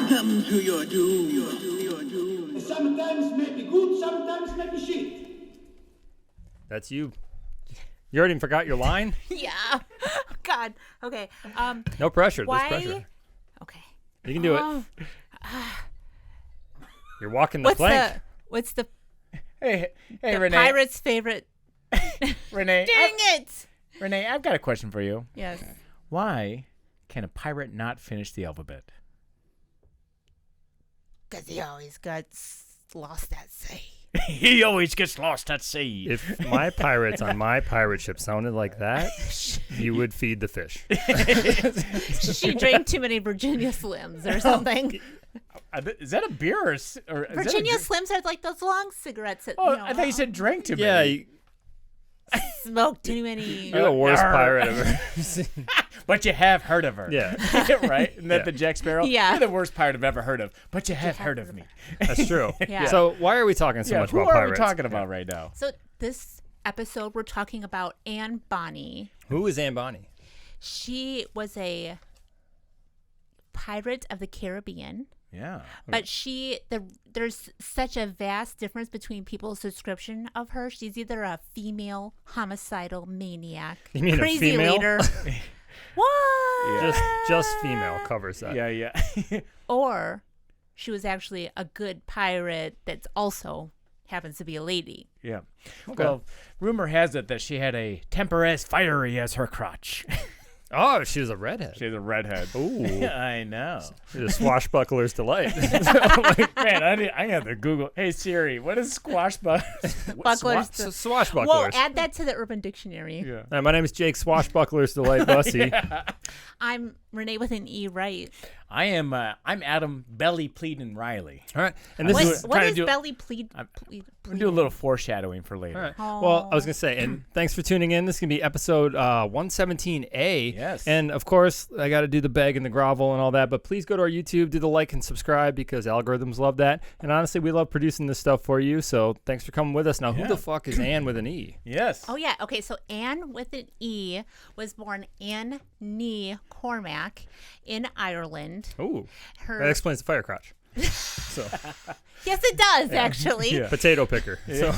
Welcome to your doom. Sometimes may be good, sometimes may be shit. That's you. You already forgot your line? Yeah. Oh, God. Okay. No pressure. Why? There's pressure. Okay. You can do it. You're walking the plank. What's the Hey, the Renee. pirate's favorite? Renee. Dang it! Renee, I've got a question for you. Yes. Why can a pirate not finish the alphabet? Because he always gets lost at sea. He always gets lost at sea. If my pirates on my pirate ship sounded like that, you would feed the fish. She drank too many Virginia Slims or something. Is that a beer or Virginia Slims are like those long cigarettes. That, Oh, I thought you said drank too Yeah, many. smoked too many. you're the worst pirate I've ever seen. But you have heard of her. Yeah. Right? Isn't that Yeah. the Jack Sparrow? Yeah. You're the worst pirate I've ever heard of. But you have heard of me. That's true. Yeah. So why are we talking so much who about are pirates? we talking about right now? So this episode, we're talking about Anne Bonny. Who is Anne Bonny? She was a pirate of the Caribbean. Yeah. But there's such a vast difference between people's description of her. She's either a female homicidal maniac, You mean a crazy female? leader. What? Just female covers that. Yeah. Or she was actually a good pirate that's also happens to be a lady. Yeah. Okay. Well, rumor has it that she had a temper as fiery as her crotch. Oh, she was a redhead. She's a redhead. Ooh. I know. She's a swashbuckler's delight. Man, I have to Google. Hey Siri, what is Bucklers. Swashbucklers. Whoa, add that to the Urban Dictionary. Yeah. Hi, my name is Jake Swashbucklers Delight Bussy. I'm Renee with an E, right? I'm Adam Belly Pleading Riley. All right. And this is What trying is to do- belly plead? I'm gonna do a little foreshadowing for later. all right. Oh. Well, I was going to say, and thanks for tuning in. This is going to be episode 117A. Yes. And, of course, I got to do the beg and the grovel and all that. But please go to our YouTube, do the like and subscribe because algorithms love that. And, honestly, we love producing this stuff for you. So thanks for coming with us. Now, who Yeah. the fuck is Anne with an E? Yes. Oh, yeah. Okay, so Anne with an E was born Anne Nee Cormac in Ireland. Ooh. Her That explains the fire crotch. So, Yes, it does, actually. Yeah. potato picker. So,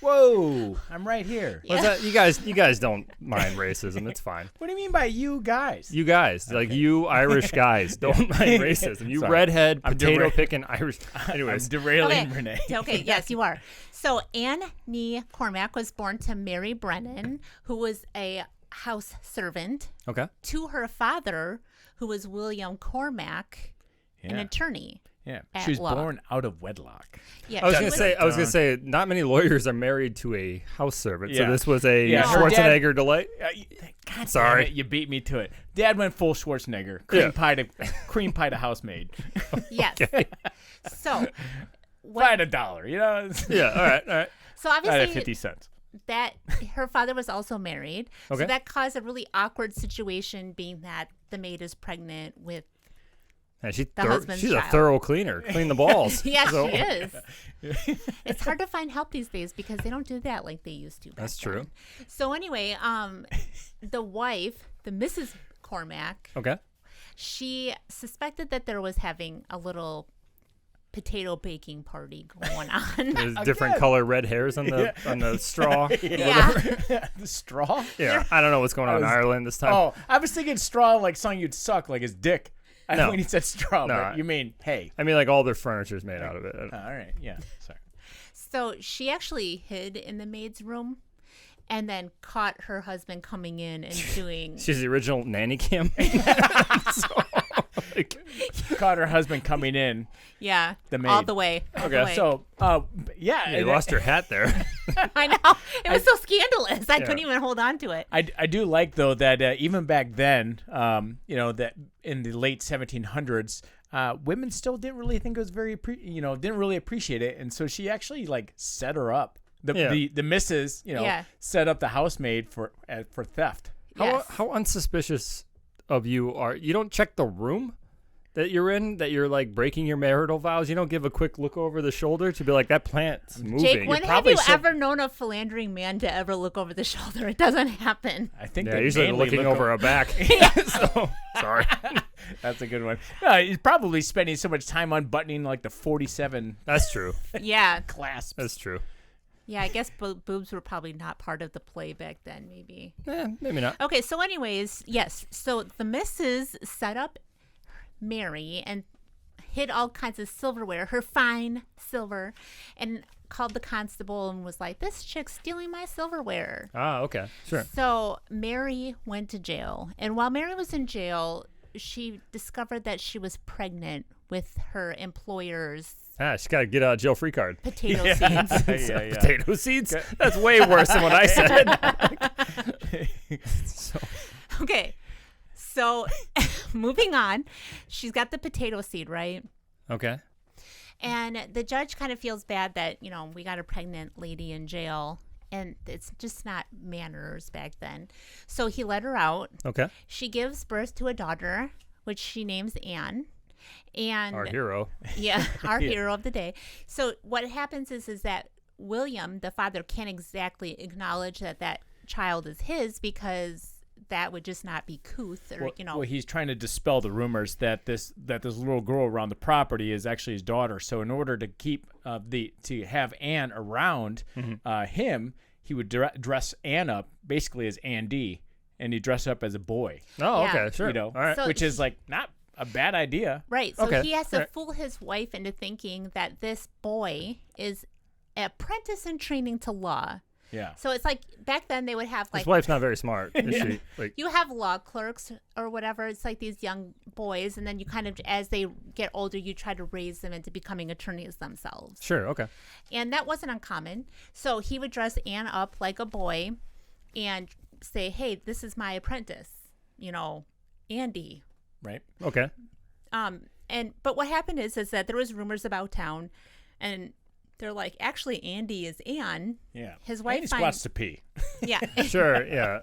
Whoa, I'm right here. what's that? You guys don't mind racism. It's fine. What do you mean by you guys? You guys, like you Irish guys, don't mind racism. You Sorry. redhead, I'm potato picking Irish. I'm Anyways, derailing Renee. Okay, yes, you are. So Anne Nee Cormac was born to Mary Brennan, who was a house servant, okay. to her father, who was William Cormac, an Yeah. attorney. Yeah. at She was law. born out of wedlock. Yeah, I was she gonna say, not many lawyers are married to a house servant. So Yeah. this was a Yeah. No, Schwarzenegger delight. God Sorry. damn it, you beat me to it. Dad went full Schwarzenegger. Cream pie to housemaid. Yes. So, Find $1. You know. Yeah. All right. so Out of obviously 50 cents. that her father was also married. Okay. So that caused a really awkward situation, being that the maid is pregnant with. Yeah, husband's she's a child. thorough cleaner. Clean the balls. Yes, So- she is. It's hard to find help these days because they don't do that like they used to. Back That's true. then. So anyway, the wife, the Mrs. Cormac, Okay. she suspected that there was having a little potato baking party going on. There's different color red hairs on the straw. Yeah. The straw? Yeah. I don't know what's going on in Ireland this time. Oh, I was thinking straw like something you'd suck, like his dick. I No. when you said straw, No, but you mean hay. I mean, like all their furniture's made out of it. All right, yeah, sorry. So she actually hid in the maid's room and then caught her husband coming in and doing. She's the original nanny cam. Caught her husband coming in. Yeah, The maid. all the way. All the way. So, yeah. You lost her hat there. I know. It was so scandalous. I couldn't even hold on to it. I do like though that even back then, that in the late 1700s, women still didn't really think it was didn't really appreciate it, and so she actually like set her up. The missus, set up the housemaid for theft. Yes. How unsuspicious of you are you? Don't check the room. that you're in, that you're like breaking your marital vows, you don't give a quick look over the shoulder to be like, that plant's moving. Jake, when have probably you ever known a philandering man to ever look over the shoulder? It doesn't happen. I think Yeah, they usually mainly looking look over our back. So, sorry. That's a good one. No, he's probably spending so much time unbuttoning like the 47 That's true. Yeah. clasps. That's true. Yeah, I guess boobs were probably not part of the play back then, maybe. Maybe not. Okay, so anyways, yes. So the missus set up Mary and hid all kinds of silverware, her fine silver, and called the constable and was like, this chick's stealing my silverware. Ah, okay. Sure. So Mary went to jail. And while Mary was in jail, she discovered that she was pregnant with her employer's She's got to get a jail free card. potato seeds. Potato seeds? That's way worse than what I said. Okay. So moving on, she's got the potato seed, right? Okay. And the judge kind of feels bad that, we got a pregnant lady in jail. And it's just not manners back then. So he let her out. Okay. She gives birth to a daughter, which she names Anne. And Our hero. Yeah, our hero of the day. So what happens is that William, the father, can't exactly acknowledge that child is his because that would just not be couth, or Well, he's trying to dispel the rumors that this little girl around the property is actually his daughter. So in order to keep to have Anne around him, he would dress Anne up basically as Andy, and he dress up as a boy. Oh, Yeah. okay. Sure. All right. So which is like not a bad idea. right. So Okay. he has to Right. fool his wife into thinking that this boy is an apprentice in training to law. Yeah. So it's like back then they would have like His wife's not very smart, is she? Like, you have law clerks or whatever. It's like these young boys, and then you kind of, as they get older, you try to raise them into becoming attorneys themselves. sure. Okay. And that wasn't uncommon. So he would dress Anne up like a boy and say, hey, this is my apprentice, Andy. Right. Okay. But what happened is that there was rumors about town, and they're like, actually, Andy is Anne. Yeah. His wife and he finds, squats to pee. yeah. Sure. Yeah.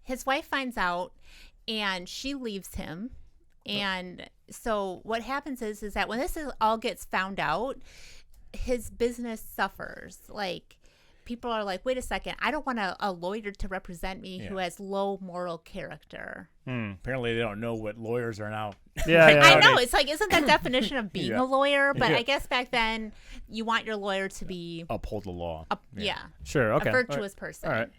His wife finds out, and she leaves him. And so what happens is that when all gets found out, his business suffers. Like, people are like, wait a second, I don't want a lawyer to represent me who has low moral character. Apparently, they don't know what lawyers are now. Yeah. yeah. I know. It's like, isn't that definition of being Yeah. a lawyer? But Yeah. I guess back then, you want your lawyer to be Uphold the law. Sure. Okay. a virtuous person. All right.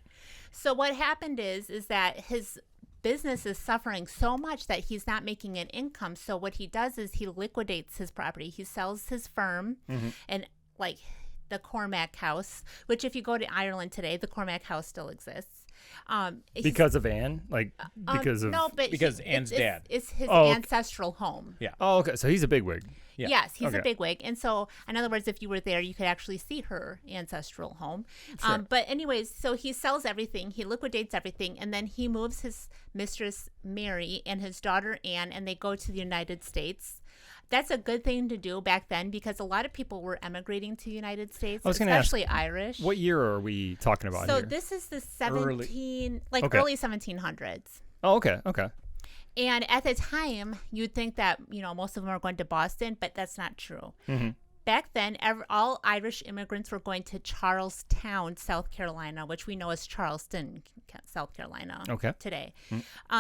So what happened is that his business is suffering so much that he's not making an income. So what he does is he liquidates his property. He sells his firm and like the Cormac House, which if you go to Ireland today, the Cormac House still exists. Because of Anne? Like, because of... no, but because Anne's dad. It's his Oh, okay. ancestral home. Yeah. Oh, okay. So he's a bigwig. Yeah. Yes, he's Okay. a bigwig. And so, in other words, if you were there, you could actually see her ancestral home. Sure. But anyways, so he sells everything, he liquidates everything, and then he moves his mistress, Mary, and his daughter, Anne, and they go to the United States. That's a good thing to do back then because a lot of people were emigrating to the United States, I was gonna ask, especially Irish. What year are we talking about So here? this is the Okay. early 1700s. Oh, okay. Okay. And at the time, you'd think that, most of them are going to Boston, but that's not true. Back then, all Irish immigrants were going to Charlestown, South Carolina, which we know as Charleston, South Carolina today.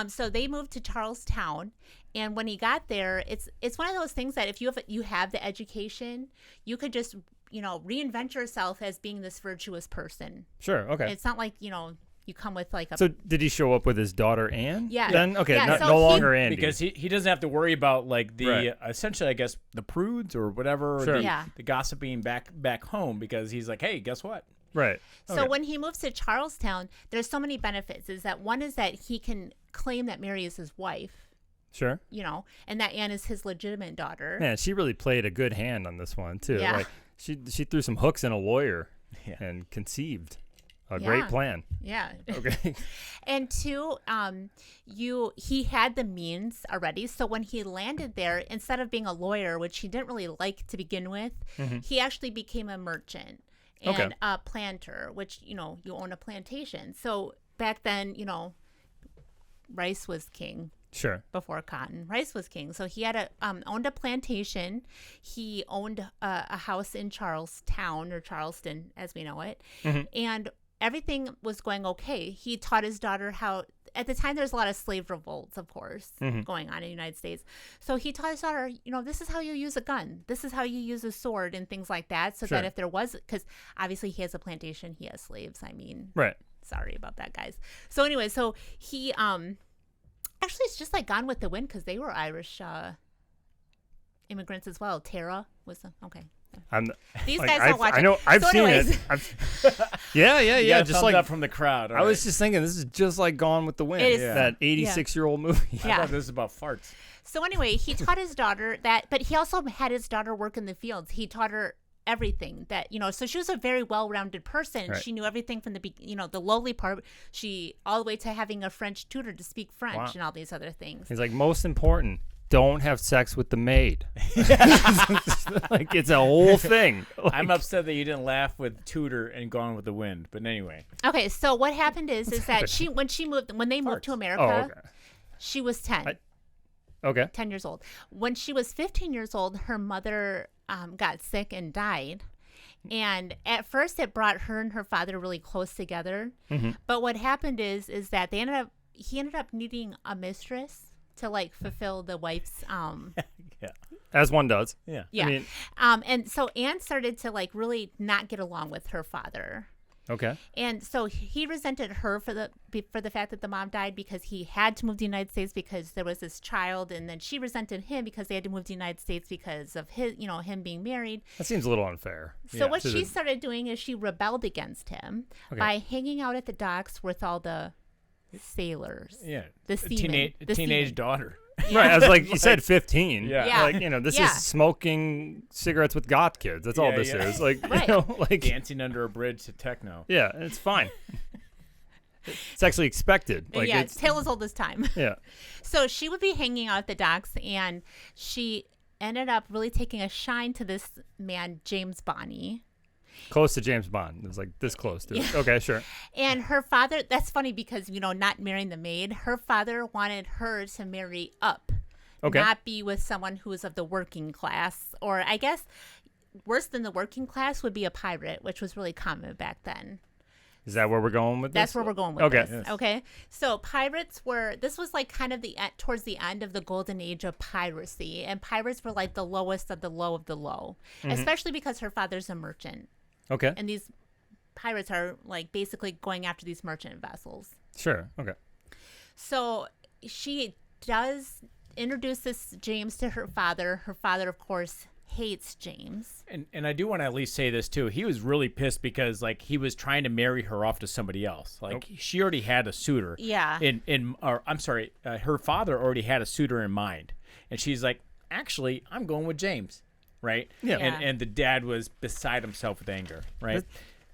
So they moved to Charlestown. And when he got there, it's one of those things that if you have the education, you could just, reinvent yourself as being this virtuous person. Sure. Okay. It's not like, you come with like a... So did he show up with his daughter Anne? Yeah. Then okay, Yeah, so no he- longer Andy. Because he doesn't have to worry about like the Right. essentially I guess the prudes or whatever Sure. the gossiping back home because he's like, hey, guess what? Right. So when he moves to Charlestown, there's so many benefits. Is that one is that he can claim that Mary is his wife, Sure. and that Anne is his legitimate daughter. Man, she really played a good hand on this one too. Yeah. Like she threw some hooks in a lawyer Yeah. and conceived a Yeah. great plan. Yeah. Okay. And two, he had the means already. So when he landed there, instead of being a lawyer, which he didn't really like to begin with, he actually became a merchant and Okay. a planter, which, you own a plantation. So back then, rice was king. Sure. before cotton. Rice was king. So he had owned a plantation. He owned a house in Charlestown, or Charleston as we know it. And everything was going okay. He taught his daughter how, at the time there's a lot of slave revolts, of course, going on in the United States. So he taught his daughter, this is how you use a gun. This is how you use a sword and things like that. So that if there was, because obviously he has a plantation, he has slaves. I mean, Right. sorry about that, guys. So anyway, so he, actually, it's just like Gone with the Wind, because they were Irish immigrants as well. Tara was okay. These guys don't watch it. I know. I've so seen anyways. it. Yeah. Just like up from the crowd. I was just thinking, this is just like Gone with the Wind. It is. That 86-year-old movie. I thought this was about farts. So anyway, he taught his daughter that, but he also had his daughter work in the fields. He taught her everything that, so she was a very well-rounded person. Right. She knew everything from the lowly part, all the way to having a French tutor to speak French and all these other things. He's like, most important, don't have sex with the maid. Like, it's a whole thing. Like, I'm upset that you didn't laugh with Tudor and Gone with the Wind, but anyway. Okay, so what happened is that when they moved to America, she was 10. Okay. 10 years old. When she was 15 years old, her mother got sick and died. And at first it brought her and her father really close together. But what happened is that he ended up needing a mistress to like fulfill the wife's As one does. Yeah. yeah. I mean, And so Anne started to like really not get along with her father. okay. And so he resented her for the fact that the mom died, because he had to move to the United States because there was this child, and then she resented him because they had to move to the United States because of him being married. That seems a little unfair. So what she started doing is she rebelled against him Okay. by hanging out at the docks with all the sailors. Yeah. The seamen. The teenage seamen. daughter. Right. I was like, you said 15. Yeah. Yeah. Like, this Yeah. is smoking cigarettes with goth kids. That's all Yeah, this yeah. is. Like, Right. like, Dancing under a bridge to techno. yeah, it's fine. It's actually expected. Like, Yeah, it's, tale as old as time. yeah. So she would be hanging out at the docks, and she ended up really taking a shine to this man, James Bonny. Close to James Bond. It was like this close to it. Okay, sure. And her father, that's funny because, not marrying the maid, her father wanted her to marry up. Okay. Not be with someone who is of the working class, or I guess worse than the working class would be a pirate, which was really common back then. Is that where we're going with this? That's where we're going with Okay. this. Yes. Okay. So this was like kind of towards the end of the golden age of piracy. And pirates were like the lowest of the low of the low, especially because her father's a merchant. Okay. And these pirates are like basically going after these merchant vessels. Sure. Okay. So she does introduce this James to her father. Her father, of course, hates James. And I do want to at least say this too. He was really pissed because like he was trying to marry her off to somebody else. Like she already had a suitor. Yeah. Her father already had a suitor in mind, and she's like, actually, I'm going with James, right? Yeah. And the dad was beside himself with anger, right?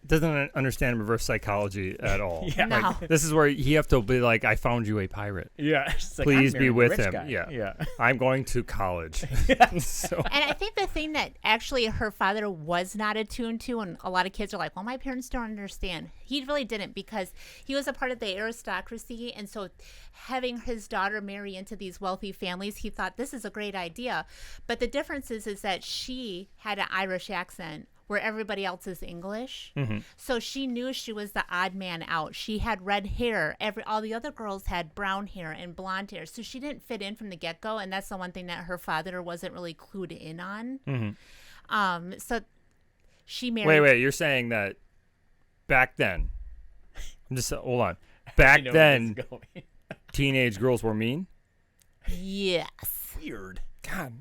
Doesn't understand reverse psychology at all. Yeah. No. Like, this is where you have to be like, I found you a pirate. Yeah. She's like, Please I'm be marrying a with rich him. guy. Yeah. Yeah. I'm going to college. So, And I think the thing that actually her father was not attuned to, and a lot of kids are like, well, my parents don't understand. He really didn't, because he was a part of the aristocracy. And so having his daughter marry into these wealthy families, he thought this is a great idea. But the difference is that she had an Irish accent where everybody else is English. So she knew she was the odd man out. She had red hair. All the other girls had brown hair and blonde hair. So she didn't fit in from the get-go, and that's the one thing that her father wasn't really clued in on. So she married... wait. You're saying that back then, hold on. I Back know where then, this is going. teenage girls were mean? Yes. Weird. God.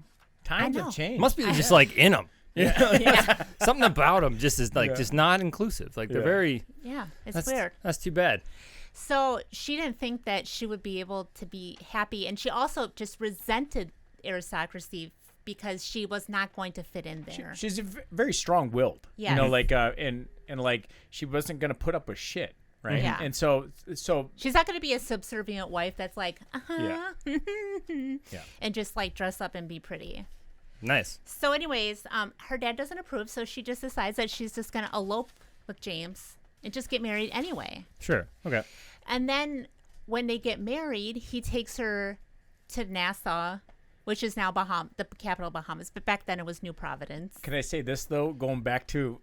Times know. have changed. Must be just like in them. Yeah. Something about them just is like just not inclusive. Like they're Yeah. very. Yeah, it's That's weird. That's too bad. So she didn't think that she would be able to be happy, and she also just resented aristocracy because she was not going to fit in there. She's very strong-willed. Yes. You know, like and like she wasn't gonna put up with shit, right? Yeah. And so She's not going to be a subservient wife that's like, Yeah. and just like dress up and be pretty. Nice. So anyways, her dad doesn't approve, so she just decides that she's just going to elope with James and just get married anyway. Sure. Okay. And then when they get married, he takes her to Nassau, which is now the capital of Bahamas, but back then it was New Providence. Can I say this though? Going back to,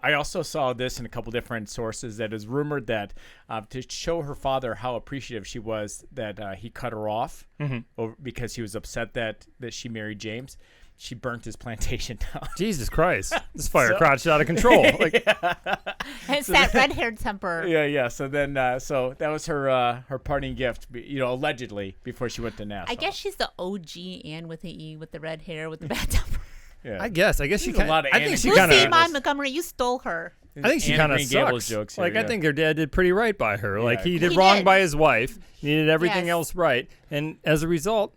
I also saw this in a couple different sources that is rumored that to show her father how appreciative she was that he cut her off because he was upset that she married James. She burnt his plantation down. Jesus Christ. This fire crotch out of control. Like, It's that red-haired temper. Yeah. So then, so that was her parting gift, allegedly, before she went to Nassau. I guess she's the OG Anne with the E, with the red hair, with the bad temper. Yeah. I guess she There's kind a lot of I think she Lucy kind of. Maud Montgomery, you stole her. I think she Anne kind of Green Gables sucks. jokes Like, here, I think her dad did pretty right by her. Like, Yeah. he did He wrong did. by his wife. He did everything Yes. else right. And as a result,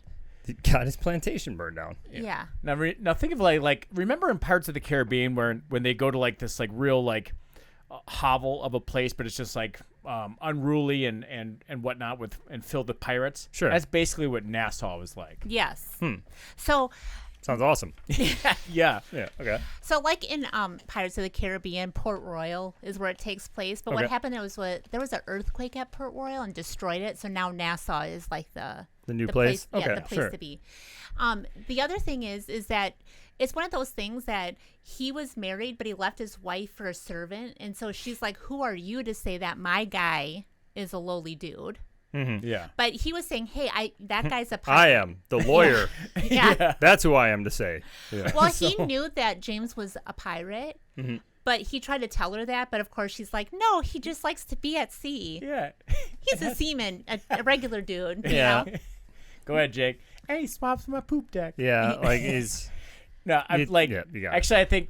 he got his plantation burned down. Yeah. Now think of like remember in Pirates of the Caribbean when they go to like this like real like hovel of a place, but it's just like unruly and whatnot and filled with pirates. Sure. That's basically what Nassau was like. Yes. So Sounds awesome. Yeah. Yeah, okay. So, like in Pirates of the Caribbean, Port Royal is where it takes place. But Okay. what happened there was an earthquake at Port Royal and destroyed it. So now Nassau is like the new place? Yeah, Okay, the place sure. to be. The other thing is that it's one of those things that he was married, but he left his wife for a servant, and so she's like, "Who are you to say that my guy is a lowly dude?" Yeah. But he was saying, "Hey, that guy's a I pirate." am the lawyer. Yeah. That's who I am to say. Well, he knew that James was a pirate, but he tried to tell her that. But of course, she's like, "No, he just likes to be at sea. Yeah. He's a seaman, a regular dude." Yeah. You know? Go ahead, Jake. Hey, he swaps my poop deck. Yeah, like he's No, I'm You- like yeah, you got it. actually I think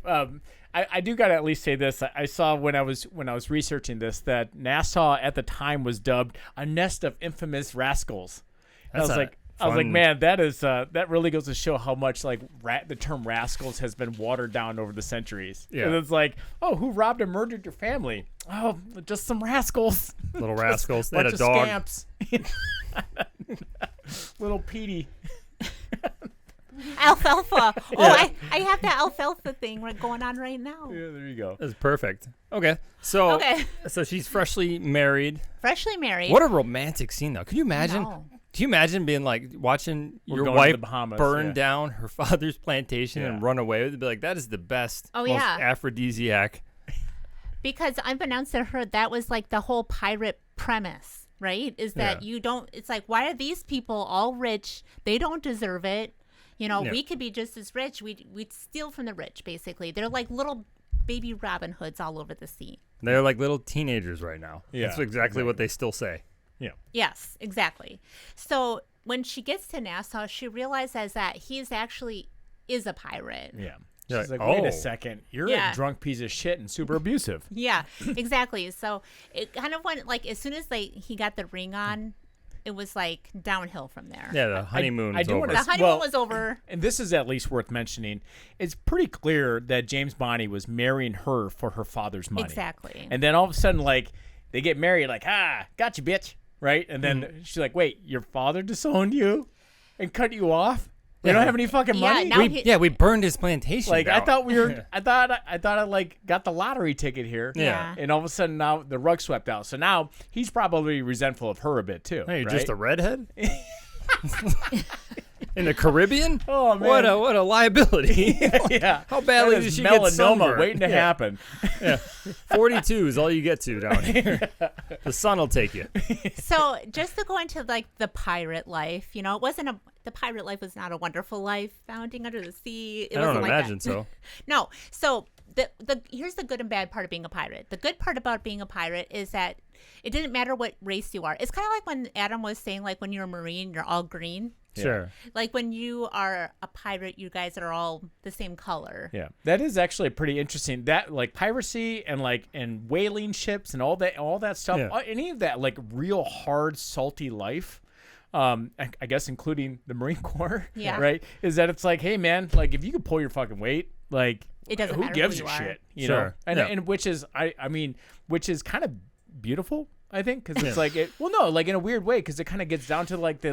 I do gotta at least say this. I saw when I was researching this that Nassau at the time was dubbed a nest of infamous rascals. And That's I a was like, fun- man, that is that really goes to show how much like the term rascals has been watered down over the centuries. Yeah. And it's like, oh, who robbed and murdered your family? Oh, just some rascals. little rascals. They had Bunch a of dog. scamps. Little Petey. Alfalfa. Oh, I have that alfalfa thing going on right now. Yeah, there you go. That's perfect. Okay. So Okay. so she's freshly married. Freshly married. What a romantic scene though. Can you imagine? No. Can you imagine being like watching We're your going to wife the Bahamas, burn yeah. down her father's plantation Yeah. and run away with it? Be like, that is the best, Oh, most yeah. aphrodisiac. Because unbeknownst to her, that was like the whole pirate premise, right? Is that Yeah. you don't, it's like, why are these people all rich? They don't deserve it. You know, Yeah. we could be just as rich. We'd steal from the rich, basically. They're like little baby Robin Hoods all over the sea. They're like little teenagers right now. Yeah, That's exactly what they still say. Yeah. Yes, exactly. So when she gets to Nassau, she realizes that he's actually is a pirate. Yeah. You're She's like, like, wait "Oh." a second. You're Yeah. a drunk piece of shit and super abusive. Yeah, exactly. So it kind of went like as soon as he got the ring on, it was like downhill from there. Yeah, the honeymoon I is do over. wanna The honeymoon Well- was over. And this is at least worth mentioning. It's pretty clear that James Bonny was marrying her for her father's money. Exactly. And then all of a sudden, like, they get married, like, got you, bitch. Right? And then she's like, wait, your father disowned you and cut you off? We don't have any fucking Yeah, money? now we burned his plantation Like I down. thought we were, I thought I like got the lottery ticket here. Yeah. And all of a sudden now the rug swept out. So now he's probably resentful of her a bit too. Hey, you're right? just a redhead? In the Caribbean? Oh, man. What a liability. yeah. How badly That did is she get melanoma sunburned? waiting to happen. 42 is all you get to down here. The sun will take you. So just to go into like the pirate life, you know, the pirate life was not a wonderful life, founding under the sea. It I don't wasn't like that. imagine so. No. So here's the good and bad part of being a pirate. The good part about being a pirate is that it didn't matter what race you are. It's kind of like when Adam was saying, like when you're a Marine, you're all green. Sure. Like when you are a pirate, you guys are all the same color. Yeah, that is actually pretty interesting. That like piracy and whaling ships and all that stuff. Yeah. Any of that like real hard salty life. I guess including the Marine Corps. Yeah. Right. Is that it's like, hey man, like if you could pull your fucking weight, like It doesn't who matter gives who a you are. shit, you Sure. know? And Yeah. and which is I mean which is kind of beautiful. I think because it's like like in a weird way because it kind of gets down to like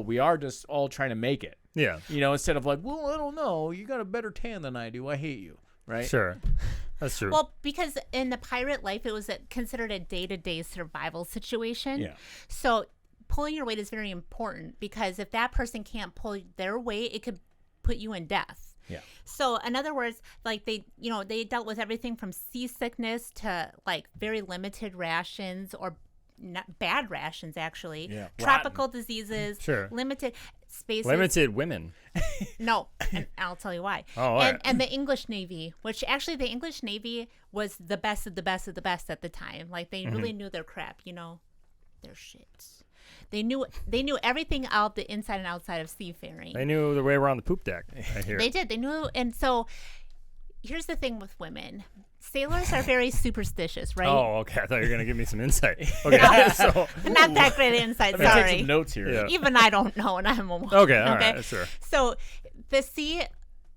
we are just all trying to make it. Yeah. You know, instead of like, well, I don't know, you got a better tan than I do. I hate you. Right. Sure. That's true. Well, because in the pirate life, it was considered a day-to-day survival situation. Yeah. So pulling your weight is very important, because if that person can't pull their weight, it could put you in death. Yeah. So in other words, like they dealt with everything from seasickness to like very limited rations, or not bad rations actually. Yeah. Tropical diseases. Sure. Limited spaces. Limited women. No, and I'll tell you why. Oh, all and, right. and the English Navy, which actually the English Navy was the best of the best of the best at the time. Like they really knew their crap, their shit. They knew everything out the inside and outside of seafaring. They knew their way around the poop deck. I hear. They did. They knew. And so here's the thing with women. Sailors are very superstitious, right? Oh, okay. I thought you were going to give me some insight. Okay. So, Not that great insight, Let me take sorry. some notes here. Yeah. Even I don't know, and I'm a woman. okay. All right. Sure. So the sea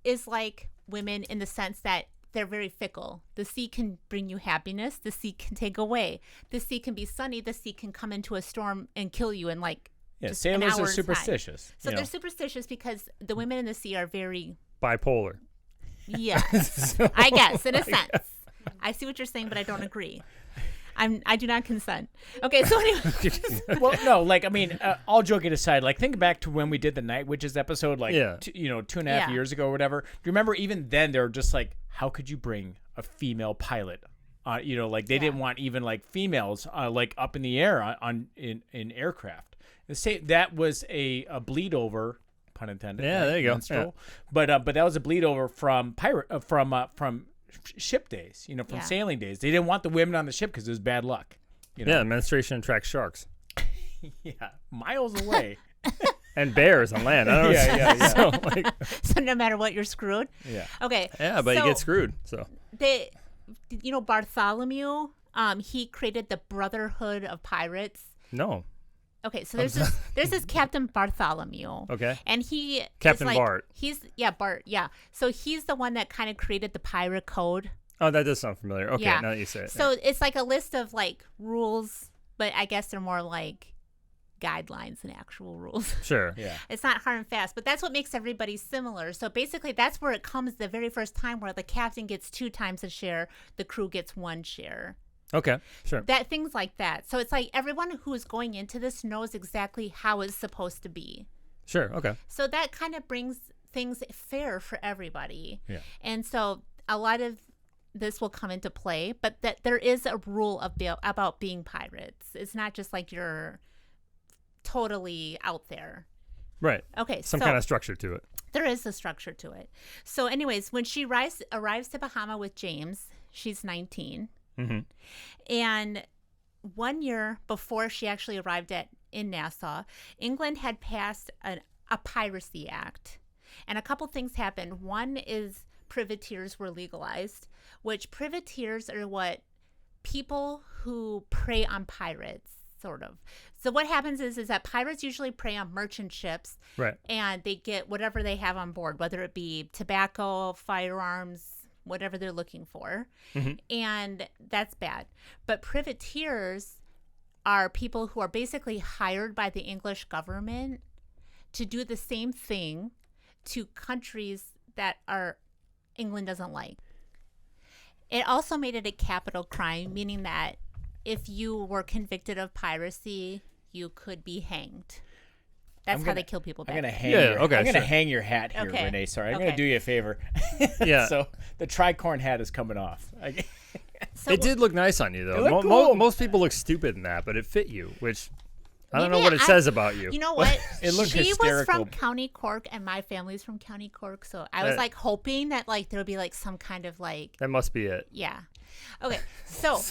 is like women in the sense that they're very fickle. The sea can bring you happiness. The sea can take away. The sea can be sunny. The sea can come into a storm and kill you in like just an sailors are hour's time. superstitious. So they're superstitious because the women in the sea are very, Bipolar. yes, I guess, in a sense. I see what you're saying, but I don't agree. I do not consent. Okay, so anyway. Well, no, like, I mean, all joking aside, like, think back to when we did the Night Witches episode, like, Yeah. 2.5 years ago or whatever. Do you remember even then they were just like, how could you bring a female pilot? Like, they didn't want even, like, females, like, up in the air in aircraft. That was a bleed over, pun intended. Yeah, there you go. Minstrel. But that was a bleed over from from ship days, from sailing days. They didn't want the women on the ship because it was bad luck. Yeah, menstruation attracts sharks. Yeah, miles away. And bears on land. I don't know. Yeah. So, like, So no matter what, you're screwed? Yeah. Okay. yeah, but so you get screwed. So Bartholomew, he created the Brotherhood of Pirates. no. Okay, so there's this Captain Bartholomew. Okay. And he Captain is like, Bart. Bart, yeah. So he's the one that kind of created the pirate code. Oh, that does sound familiar. Okay, Yeah. now that you say it. So it's like a list of like rules, but I guess they're more like guidelines than actual rules. Sure. Yeah. It's not hard and fast, but that's what makes everybody similar. So basically that's where it comes the very first time where the captain gets 2 times a share, the crew gets 1 share. Okay, sure. That things like that. So it's like everyone who is going into this knows exactly how it's supposed to be. Sure, okay. So that kind of brings things fair for everybody. Yeah. And so a lot of this will come into play, but that there is a rule about being pirates. It's not just like you're totally out there. Right. Okay, Some so kind of structure to it. there is a structure to it. So anyways, when she arrives to Bahama with James, she's 19. Mm-hmm. And 1 year before she actually arrived in Nassau, England had passed a piracy act. And a couple things happened. One is privateers were legalized, which privateers are what people who prey on pirates, sort of. So what happens is that pirates usually prey on merchant ships, Right. and they get whatever they have on board, whether it be tobacco, firearms, whatever they're looking for. Mhm. And that's bad. But privateers are people who are basically hired by the English government to do the same thing to countries that England doesn't like. It also made it a capital crime, meaning that if you were convicted of piracy, you could be hanged. That's how they kill people back I'm gonna then. hang your hat here, Okay. Renee. Sorry, I'm Okay. gonna do you a favor. Yeah. So the tricorn hat is coming off. So It did look nice on you, though. It looked cool. Most people look stupid in that, but it fit you, which I don't know maybe what it says about you. You know what? It looked she was hysterical. from County Cork, and my family's from County Cork, so I was like hoping that like there would be like some kind of like That must be it. yeah. Okay, so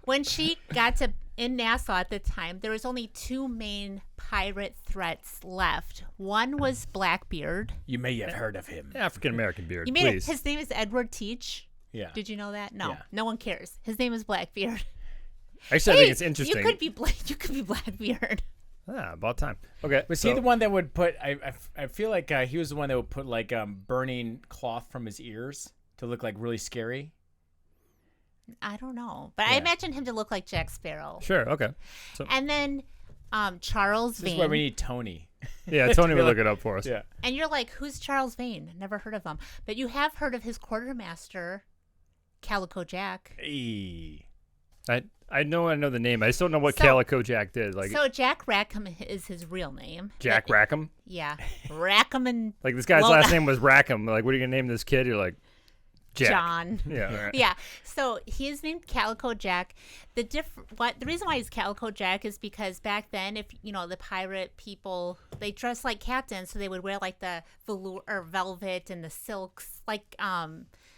when she got in Nassau at the time, there was only 2 main pirate threats left. One was Blackbeard. You may have heard of him. African American beard, You made it. please. His name is Edward Teach. Yeah. Did you know that? No, Yeah. no one cares. His name is Blackbeard. Actually, I think it's interesting. You could be Blackbeard. About time. Okay. Was he the one that would put? I feel like he was the one that would put like burning cloth from his ears to look like really scary. I don't know, but I imagine him to look like Jack Sparrow. Sure. Okay. So And then Charles This is why we Vane. need Tony. yeah, Tony will look it up for us. Yeah. And you're like, who's Charles Vane? Never heard of him. But you have heard of his quartermaster, Calico Jack. Hey. I know the name. I just don't know what Calico Jack did. Like So Jack Rackham is his real name. Jack Rackham. Yeah, Rackham and Like this guy's last name was Rackham. Like, what are you gonna name this kid? You're like, Jack. John. Yeah. All right. Yeah. So he is named Calico Jack. The reason why he's Calico Jack is because back then, if the pirate people, they dressed like captains, so they would wear like the velour or velvet and the silks, like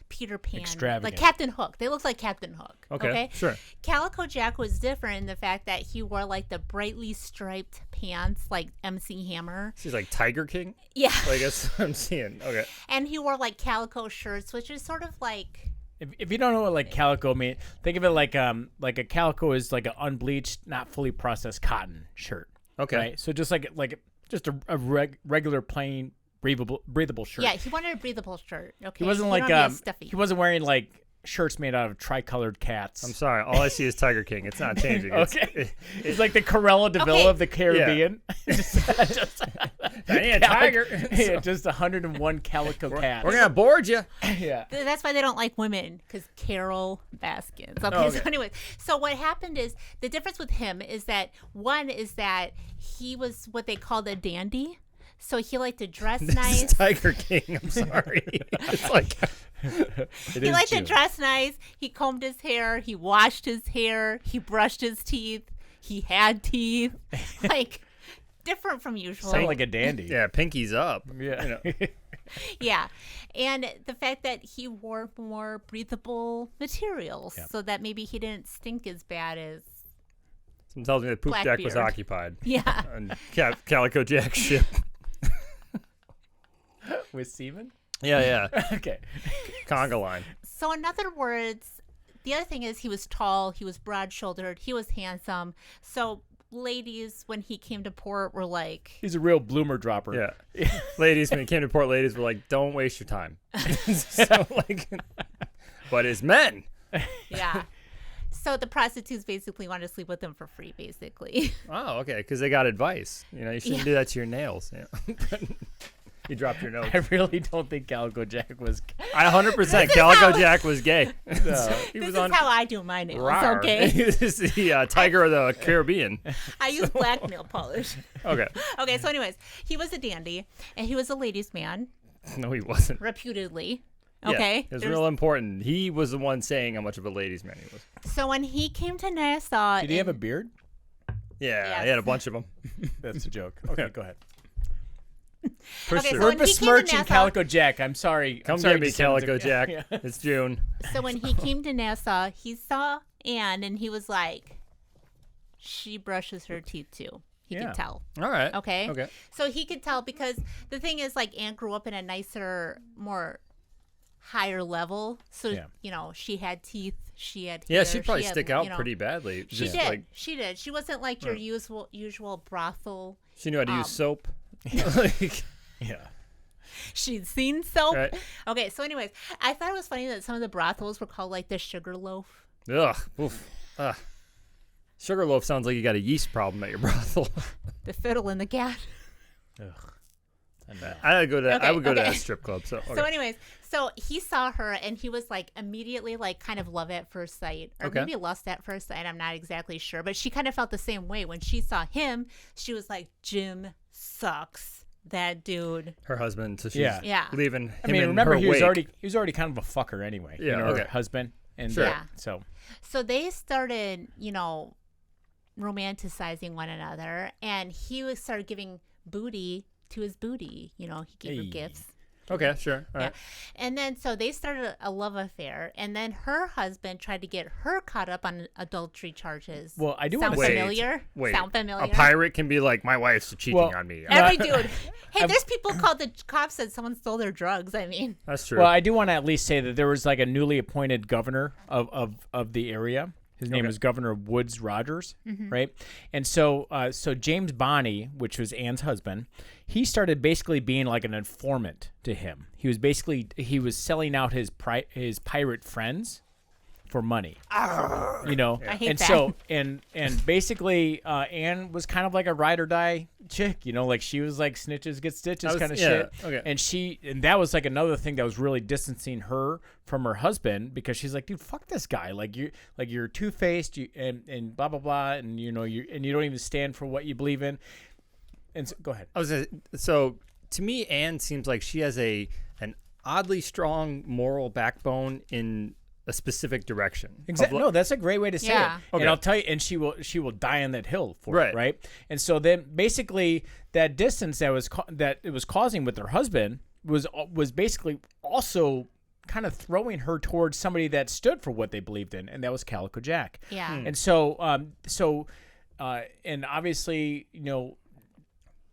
Peter Pan, Extravagant. like Captain Hook. They looked like Captain Hook. Okay, sure. Calico Jack was different in the fact that he wore like the brightly striped pants, like MC Hammer. She's like Tiger King. Yeah. Like that's what I'm seeing. Okay. And he wore like calico shirts, which is sort of like. If you don't know what like calico means, think of it like a calico is like an unbleached, not fully processed cotton shirt. Okay. Right? So just like just a regular plain breathable shirt. Yeah, he wanted a breathable shirt. Okay. He wasn't don't like wanna be stuffy. he wasn't wearing like shirts made out of tricolored cats. I'm sorry. All I see is Tiger King. It's not changing. Okay. He's like the Corella Deville of the Caribbean. Yeah, Tiger. Yeah, just 101 calico cats. We're gonna board you. Yeah. That's why they don't like women, because Carol Baskins. Okay, okay. so anyways, so what happened is the difference with him is that one is that he was what they called a dandy. So he liked to dress This nice. is Tiger King. I'm sorry. It's like He liked to dress nice. He combed his hair. He washed his hair. He brushed his teeth. He had teeth. Like, different from usual. Sound like a dandy. yeah, pinky's up. Yeah. You know. Yeah. And the fact that he wore more breathable materials so that maybe he didn't stink as bad as. Someone tells me the poop deck was Blackbeard. occupied. Yeah. On Calico Jack's ship. With semen? Yeah. Okay. Conga line. So, in other words, the other thing is he was tall, he was broad shouldered, he was handsome. So, ladies, when he came to port, were like. He's a real bloomer dropper. Yeah. Ladies, when he came to port, ladies were like, don't waste your time. So, like, but as men. Yeah. So, the prostitutes basically wanted to sleep with him for free, basically. Oh, okay. Because they got advice. You shouldn't do that to your nails. Yeah. You dropped your nose. I really don't think Calico Jack was. I 100% Calico Jack was gay. No. He This was is on how I do my nails, Rawr. okay? This is the Tiger of the Caribbean. I use black nail polish. Okay. Okay, so anyways, he was a dandy, and he was a ladies' man, No, he wasn't. reputedly. Yeah, Okay? it was There's- real important. He was the one saying how much of a ladies' man he was. So when he came to Nassau... Did he have a beard? Yeah, Yes. he had a bunch of them. That's a joke. Okay, go ahead. For Okay, sure. so We're when he came to besmirching Nassau- Calico Jack. I'm sorry. Come I'm sorry, get me, descendants Calico of- Jack. Yeah. It's June. So when he came to Nassau, he saw Anne, and he was like, she brushes her teeth too. He Yeah. could tell. All right. Okay? Okay. So he could tell because the thing is, like, Anne grew up in a nicer, more higher level. So, Yeah. she had teeth. She had Yeah, hair, she'd probably she had, stick out pretty badly. She Just did. like She did. She wasn't like your usual brothel. she knew how to use soap. Like, Yeah. She'd seen soap. Right. Okay, so anyways, I thought it was funny that some of the brothels were called like the Sugar Loaf. ugh. Oof. Ugh. Sugarloaf sounds like you got a yeast problem at your brothel. The Fiddle and the Cat. Ugh. I would go to that. I would go to Okay. that strip club. So, okay. So anyways, so he saw her and he was like immediately like kind of love at first sight or Okay. maybe lust at first sight. I'm not exactly sure, but she kind of felt the same way when she saw him. She was like, Jim sucks. That dude. Her husband. So she's Yeah. leaving him I mean, in remember her he was wake. already kind of a fucker anyway. Yeah, her okay. husband. And Sure. Yeah. So So they started, romanticizing one another, and started giving booty to his booty. He gave her Hey. gifts. Okay, sure. All Yeah. right. And then so they started a love affair, and then her husband tried to get her caught up on adultery charges. Well, I do Sound wanna say- familiar? Wait. Sound familiar? A pirate can be like, my wife's cheating Well, on me. Every dude. Hey, there's people called the cops said someone stole their drugs. I mean, That's true. Well, I do want to at least say that there was like a newly appointed governor of the area. His name is Governor Woods Rogers, right? And so James Bonny, which was Anne's husband, he started basically being like an informant to him. He was selling out his pirate friends, for money. You know, I hate and that. so and basically Anne was kind of like a ride or die chick, you know, like she was like snitches get stitches kind of shit. Okay. And that was like another thing that was really distancing her from her husband, because she's like, dude, fuck this guy. Like you're two-faced, and blah blah blah, and you know you don't even stand for what you believe in. And so, go ahead. So to me, Anne seems like she has an oddly strong moral backbone in a specific direction. Exactly. No, that's a great way to say Yeah. it. Okay. And I'll tell you, and she will die on that hill for it, Right. right? And so then basically that distance that it was causing with her husband was basically also kind of throwing her towards somebody that stood for what they believed in, and that was Calico Jack. Yeah. And so and obviously, you know,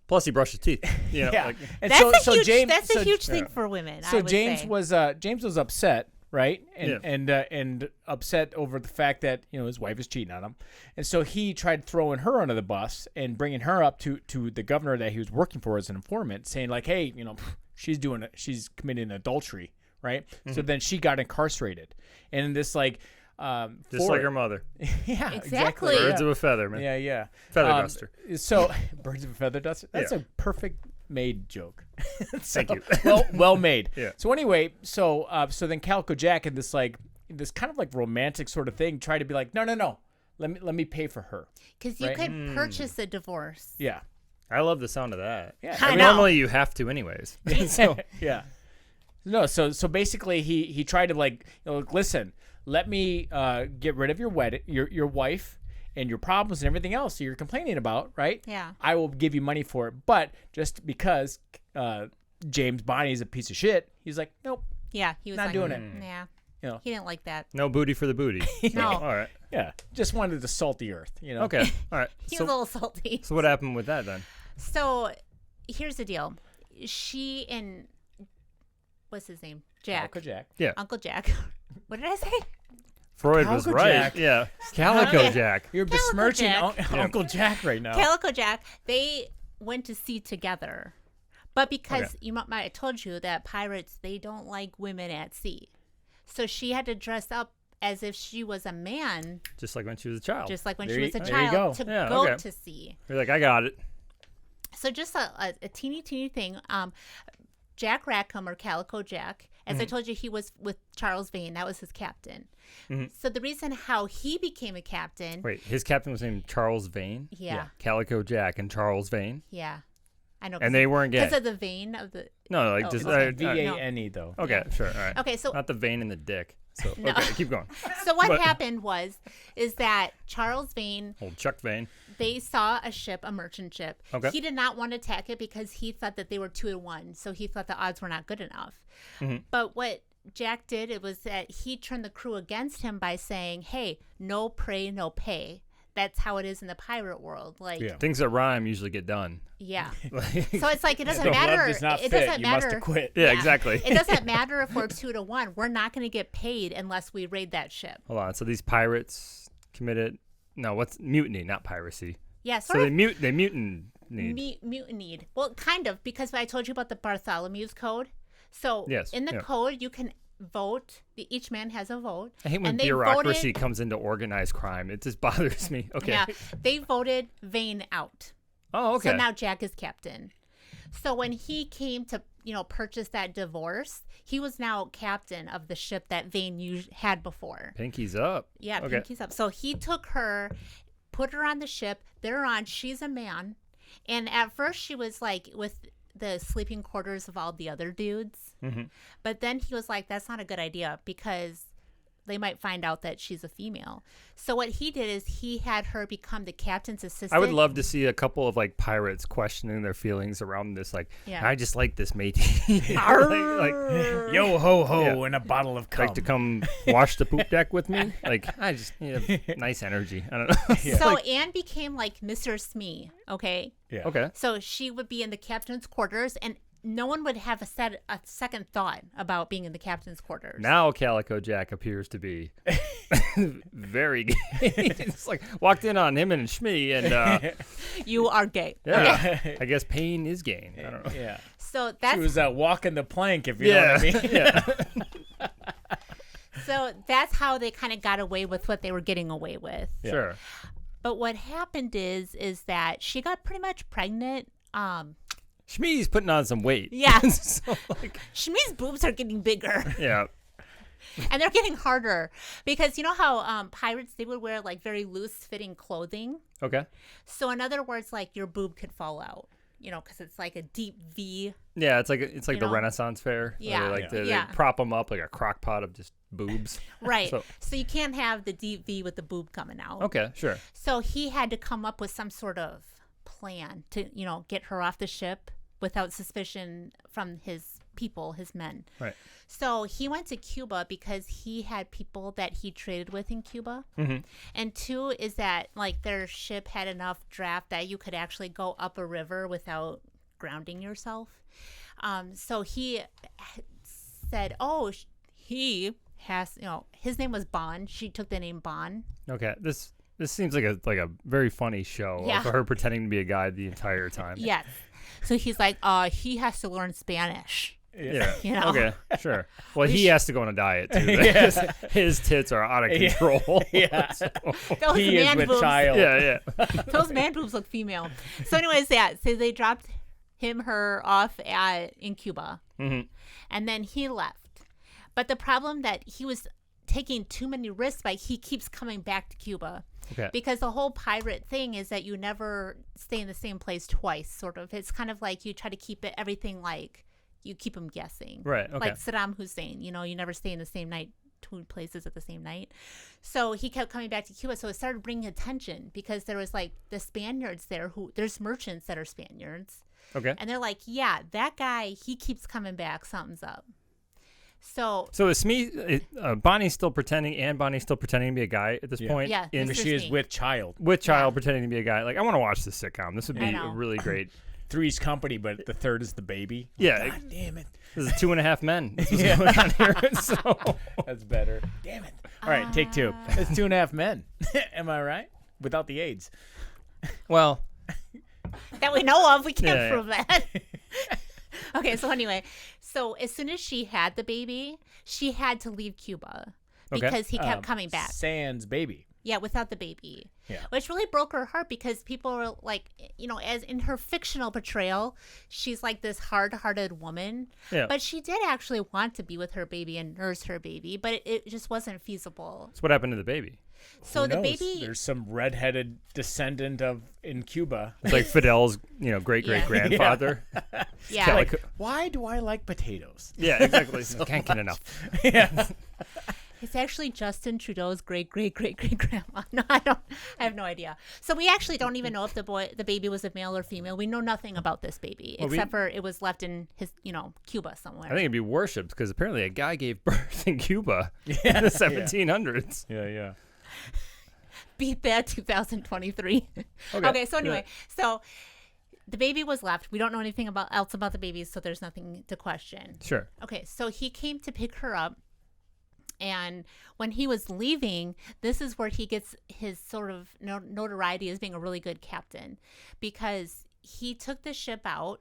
Plus, he brushed his teeth. You know, yeah. like- And That's so a huge. James, That's so- a huge thing for women. So I would James say. was upset, right? Yeah. And upset over the fact that, you know, his wife is cheating on him, and so he tried throwing her under the bus and bringing her up to the governor that he was working for as an informant, saying like, hey, you know, she's committing adultery, right? So then she got incarcerated, and in this like just like her mother. yeah, Exactly. Birds of a feather, man. yeah, yeah. Feather duster. So birds of a feather duster. That's Yeah. a perfect made joke. Thank you. Well made. Yeah. So anyway, so then Calico Jack in this kind of like romantic sort of thing tried to be like, no. Let me pay for her. Because you Right. could purchase a divorce. Yeah. I love the sound of that. Yeah. I know. Normally, you have to, anyways. So, Yeah. No, so basically he tried to like, you know, listen, let me get rid of your wife and your problems and everything else that you're complaining about, right? Yeah. I will give you money for it, but just because James Bonny is a piece of shit, he's like, nope. Yeah. He was Not like, doing it. Yeah. You know. He didn't like that. no booty for the booty. No. All right. Yeah, just wanted to salt the earth, you know. Okay. All right. He So, was a little salty. so what happened with that then? So here's the deal. She and what's his name? Jack. Calico Jack. Yeah. Uncle Jack. What did I say? Freud was Calico right. Jack. Yeah. Calico Okay. Jack. You're Calico besmirching Jack. Uncle Jack right now. Calico Jack. They went to sea together, but because Okay. you might I told you that pirates, they don't like women at sea, so she had to dress up as if she was a man, Just like when she was a child. just like when There she you- was a there you child, go. to Yeah, go okay. to sea. You're like, I got it. So just a teeny thing. Jack Rackham, or Calico Jack, as I told you, he was with Charles Vane. That was his captain. So the reason how he became a captain, Wait, his captain was named Charles Vane? Yeah. Calico Jack and Charles Vane? yeah, I know, And they weren't gay? because of the vein of the. No, like Oh, just... okay. VANE though. okay, sure. All right. Okay, so Not the vein in the dick. So, No. okay, keep going. so what But- happened is that Charles Vane, Old Chuck Vane. they saw a ship, a merchant ship. Okay. He did not want to attack it because he thought that they were 2-1, so he thought the odds were not good enough. But what Jack did, it was that he turned the crew against him by saying, "Hey, no prey, no pay." That's how it is in the pirate world. Like, Yeah. Things that rhyme usually get done. yeah. Like- So it's like it doesn't The matter. blood does not it fit. doesn't You must matter. have quit. yeah, exactly. It doesn't matter if we're 2-1. We're not going to get paid unless we raid that ship. Hold on. So these pirates committed... No, what's mutiny, not piracy. Yeah, So sort they of mutinied. mutinied. Well, kind of, because I told you about the Bartholomew's Code. So Yes, in the yeah. code, you can vote. Each man has a vote. I hate when and they bureaucracy voted, comes into organized crime. It just bothers me. Okay. Yeah, they voted Vane out. Oh, okay. So now Jack is captain. So when he came to, purchase that divorce, he was now captain of the ship that Vane had before. Pinky's up. Yeah, Okay. pinkies up. So he took her, put her on the ship. They're on. She's a man. And at first she was like with the sleeping quarters of all the other dudes. Mm-hmm. But then he was like, that's not a good idea because they might find out that she's a female. So what he did is he had her become the captain's assistant. I would love to see a couple of like pirates questioning their feelings around this. Like, Yeah. I just like this matey. like, Yo ho ho Yeah. and a bottle of cum. like to come wash the poop deck with me. Like, I just need a nice energy. I don't know. So Anne became like Mr. Smee, okay? Yeah. Okay. So she would be in the captain's quarters, and no one would have a second thought about being in the captain's quarters. Now Calico Jack appears to be very gay. It's like walked in on him and Shmee, and You are gay. yeah, I guess pain is gain. I don't know. Yeah. So She that's was walking the plank, if you know what I mean. yeah. So that's how they kind of got away with what they were getting away with. Sure. But what happened is that she got pretty much pregnant. Shmi's putting on some weight. Yeah. So, like, Shmi's boobs are getting bigger. yeah. And they're getting harder because you know how pirates, they would wear like very loose fitting clothing. Okay. So in other words, like your boob could fall out, because it's like a deep V. Yeah, it's like the know? Renaissance fair. Yeah. Where they Yeah. prop them up like a crock pot of just boobs. Right. So You can't have the deep V with the boob coming out. okay, sure. So he had to come up with some sort of plan to, get her off the ship without suspicion from his people, his men. Right. So he went to Cuba because he had people that he traded with in Cuba. Mm-hmm. And two is that like their ship had enough draft that you could actually go up a river without grounding yourself. So he said, he has, his name was Bon. She took the name Bon. Okay. This seems like a very funny show Yeah. of her pretending to be a guy the entire time. Yes. So he's like, he has to learn Spanish. Yeah. You know? Okay. Sure. Well, he has to go on a diet too. His tits are out of control. Yeah. So, Those He is man with boobs, child. yeah. those man boobs look female. So anyways, so they dropped her off in Cuba. Mm-hmm. And then he left. But the problem that he was taking too many risks by he keeps coming back to Cuba. Okay. Because the whole pirate thing is that you never stay in the same place twice, sort of. It's kind of like you try to keep everything like you keep them guessing. Right. Okay. Like Saddam Hussein, you never stay in the same night, two places at the same night. So he kept coming back to Cuba. So it started bringing attention because there was like the Spaniards there there's merchants that are Spaniards. Okay. And they're like, yeah, that guy, he keeps coming back. Something's up. So is Bonnie's still pretending, Anne Bonny's still pretending to be a guy at this point? Yeah, In, this She is me. with child. with child pretending to be a guy. Like, I want to watch this sitcom. This would be I know. really great. Three's company, but the third is the baby. Yeah. God damn it. This is 2.5 Men. This is going on here. So. That's better. Damn it. All right, take two. It's 2.5 Men. Am I right? Without the AIDS. Well, that we know of, we can't Yeah, yeah. prove that. Okay, so anyway, as soon as she had the baby, she had to leave Cuba Okay. because he kept coming back. Sans baby. Yeah, without the baby. Yeah. Which really broke her heart because people were like, as in her fictional portrayal, she's like this hard-hearted woman. Yeah. But she did actually want to be with her baby and nurse her baby, but it just wasn't feasible. so what happened to the baby? So Who the knows? baby, There's some redheaded descendant in Cuba. It's like Fidel's, great-great-grandfather. yeah, Like, Why do I like potatoes? yeah, exactly. Can't get enough. Yeah. it's actually Justin Trudeau's great-great-great-great-grandma. No, I have no idea. So we actually don't even know if the baby was a male or female. We know nothing about this baby except for it was left in his, Cuba somewhere. I think it'd be worshipped because apparently a guy gave birth in Cuba in the 1700s. Yeah. Beat that 2023. Okay, so anyway, so the baby was left. We don't know anything else about the baby, so there's nothing to question. Sure. Okay, so he came to pick her up, and when he was leaving, this is where he gets his sort of notoriety as being a really good captain, because he took the ship out.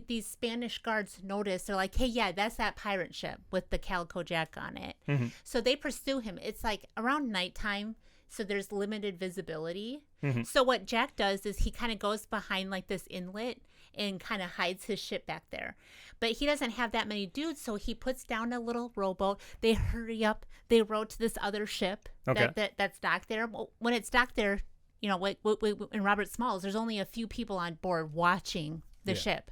These Spanish guards noticed. They're like, hey, yeah, that's that pirate ship with the Calico Jack on it. Mm-hmm. So they pursue him. It's like around nighttime, so there's limited visibility. Mm-hmm. So what Jack does is he kind of goes behind like this inlet and kind of hides his ship back there. But he doesn't have that many dudes, so he puts down a little rowboat. They hurry up. They row to this other ship that's docked there. Well, when it's docked there, in Robert Smalls, there's only a few people on board watching the ship.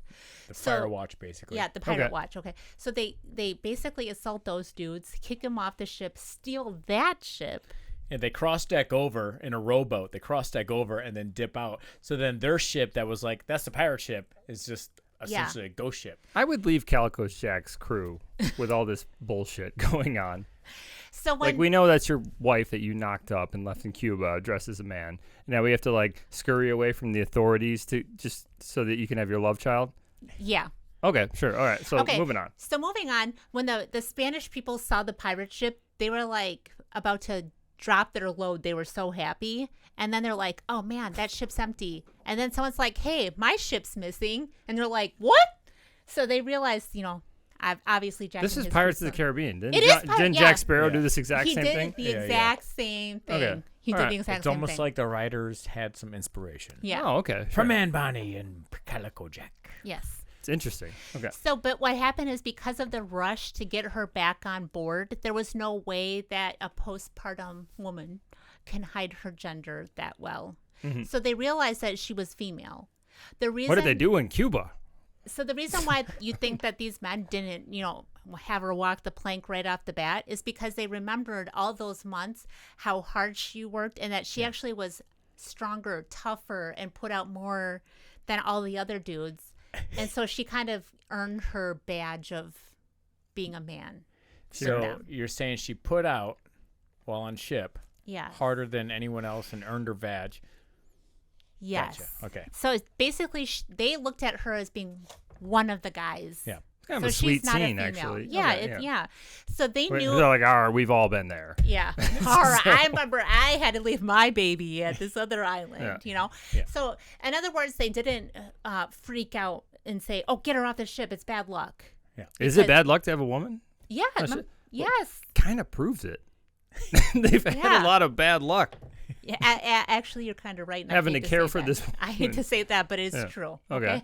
The fire watch, basically. Yeah, the pirate Okay. watch. Okay. So they basically assault those dudes, kick them off the ship, steal that ship. And they cross deck over in a rowboat. They cross deck over and then dip out. So then their ship that was like, that's the pirate ship, is just essentially a ghost ship. I would leave Calico Jack's crew with all this bullshit going on. So when We know that's your wife that you knocked up and left in Cuba dressed as a man. Now we have to scurry away from the authorities to just so that you can have your love child. yeah. Okay, sure. All right. So Okay. moving on. So moving on, when the Spanish people saw the pirate ship, they were like about to drop their load. They were so happy. And then they're like, oh man, that ship's empty. And then someone's like, hey, my ship's missing. And they're like, what? So they realized, Obviously, Jack. This and is his Pirates of the threesome. Caribbean. Didn't, It is didn't yeah. Jack Sparrow do Yeah. this exact He same did thing? the Yeah, exact same thing. Okay. He did Alright. the exact It's same almost thing. like the writers had some inspiration. Yeah. Oh, okay. From sure. Anne Bonny and Calico Jack. Yes. It's interesting. Okay. So, but what happened is because of the rush to get her back on board, there was no way that a postpartum woman can hide her gender that well. So they realized that she was female. The reason What did they do in Cuba? So the reason why you think that these men didn't, have her walk the plank right off the bat is because they remembered all those months how hard she worked and that she actually was stronger, tougher, and put out more than all the other dudes. And so she kind of earned her badge of being a man. So you're saying she put out while on ship Yeah. harder than anyone else and earned her badge. Yes. Gotcha. Okay. So it's basically, they looked at her as being one of the guys. Yeah. It's kind So of a she's sweet not a scene, female. actually. Yeah, Okay, yeah. So they They're knew. like, we've all been there. Yeah. All right. I remember I had to leave my baby at this other island, Yeah. So, in other words, they didn't freak out and say, oh, get her off the ship. It's bad luck. Is it bad luck to have a woman? Yeah. Yes. Kind of proves it. They've had Yeah. a lot of bad luck. Yeah, actually, you're kind of right. and I Having hate to say care for that. this I hate woman. to say that, but it's Yeah. true. Okay.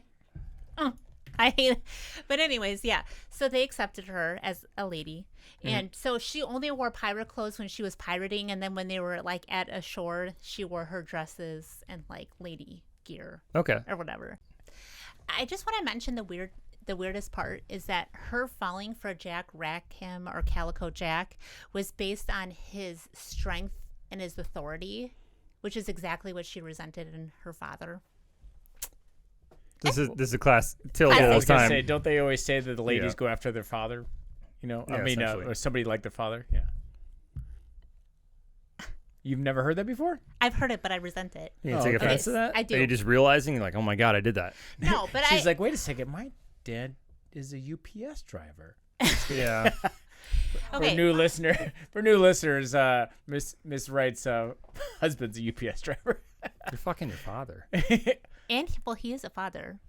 I hate it. But anyways, yeah. So they accepted her as a lady. And so she only wore pirate clothes when she was pirating. And then when they were like at a shore, she wore her dresses and like lady gear Okay. or whatever. I just want to mention the weirdest part is that her falling for Jack Rackham or Calico Jack was based on his strength and his authority, which is exactly what she resented in her father. This is a class till Classic. I all was gonna time. say, don't they always say that the ladies Yeah. go after their father? Yeah, essentially. Or somebody like their father. Yeah. You've never heard that before? I've heard it, but I resent it. You take okay. offense to that? I do. Are you just realizing, like, oh my god, I did that? No, but She's like, wait a second, my dad is a UPS driver. Yeah. okay. For new listeners, Miss Wright's husband's a UPS driver. You're fucking your father. And he is a father.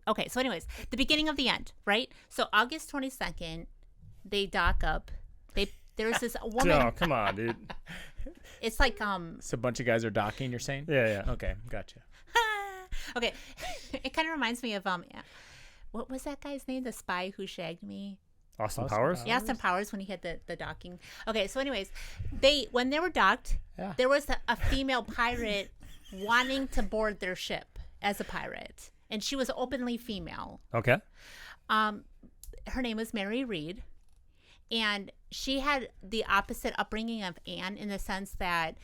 Okay, so anyways, the beginning of the end, right? So August 22nd, they dock up. There's this woman. Oh, come on, dude. It's like So a bunch of guys are docking, you're saying? Yeah. Okay, gotcha. okay. It kind of reminds me of what was that guy's name? The spy who shagged me. Austin Austin Powers? Powers? Yeah, Austin Powers when he had the docking. Okay, so anyways, when they were docked, Yeah. there was a female pirate wanting to board their ship as a pirate, and she was openly female. Okay. Her name was Mary Reed, and she had the opposite upbringing of Anne in the sense that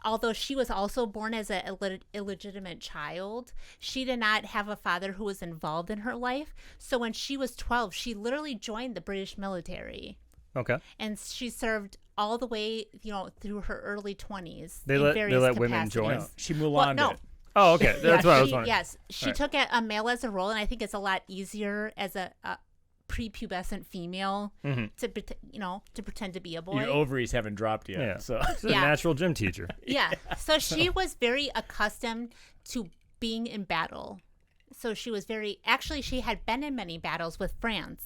although she was also born as an illegitimate child, she did not have a father who was involved in her life. So when she was 12, she literally joined the British military. Okay. And she served all the way, through her early 20s. They in let various women capacities. join? No, she Mulan'd Well, no. it. Oh, okay. That's what I was wondering. Yes, she Right. took a male as a role, and I think it's a lot easier as a prepubescent female to pretend to be a boy. Your ovaries haven't dropped yet. Yeah. So She's a Yeah. natural gym teacher. Yeah. So she was very accustomed to being in battle. So she had been in many battles with France.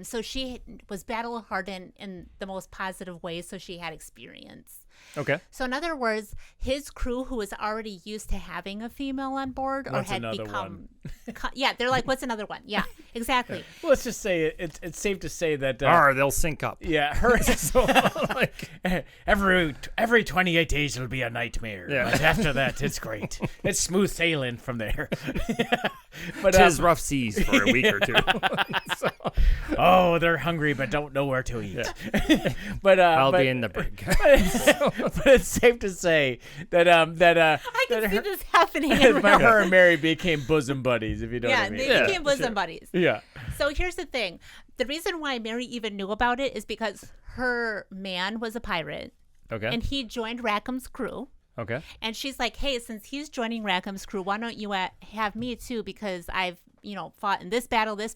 So she was battle hardened in the most positive way. So she had experience. Okay. So in other words, his crew, who was already used to having a female on board, or What's had another become, yeah, they're like, what's another one? Yeah, exactly. well, let's just say it's safe to say that They'll sync up. yeah, her So, like, every 28 days will be a nightmare. Yeah. But after that, it's great. It's smooth sailing from there. But tis rough seas for a week or two. oh, they're hungry but don't know where to eat. but I'll be in the brig. but it's safe to say that I can that see her, this happening in real her and Mary became bosom buddies, if you know what Yeah, I mean. they became bosom buddies. Yeah. So here's the thing. The reason why Mary even knew about it is because her man was a pirate, Okay. and he joined Rackham's crew. Okay. And she's like, hey, since he's joining Rackham's crew, why don't you have me too? Because I've, fought in this battle, et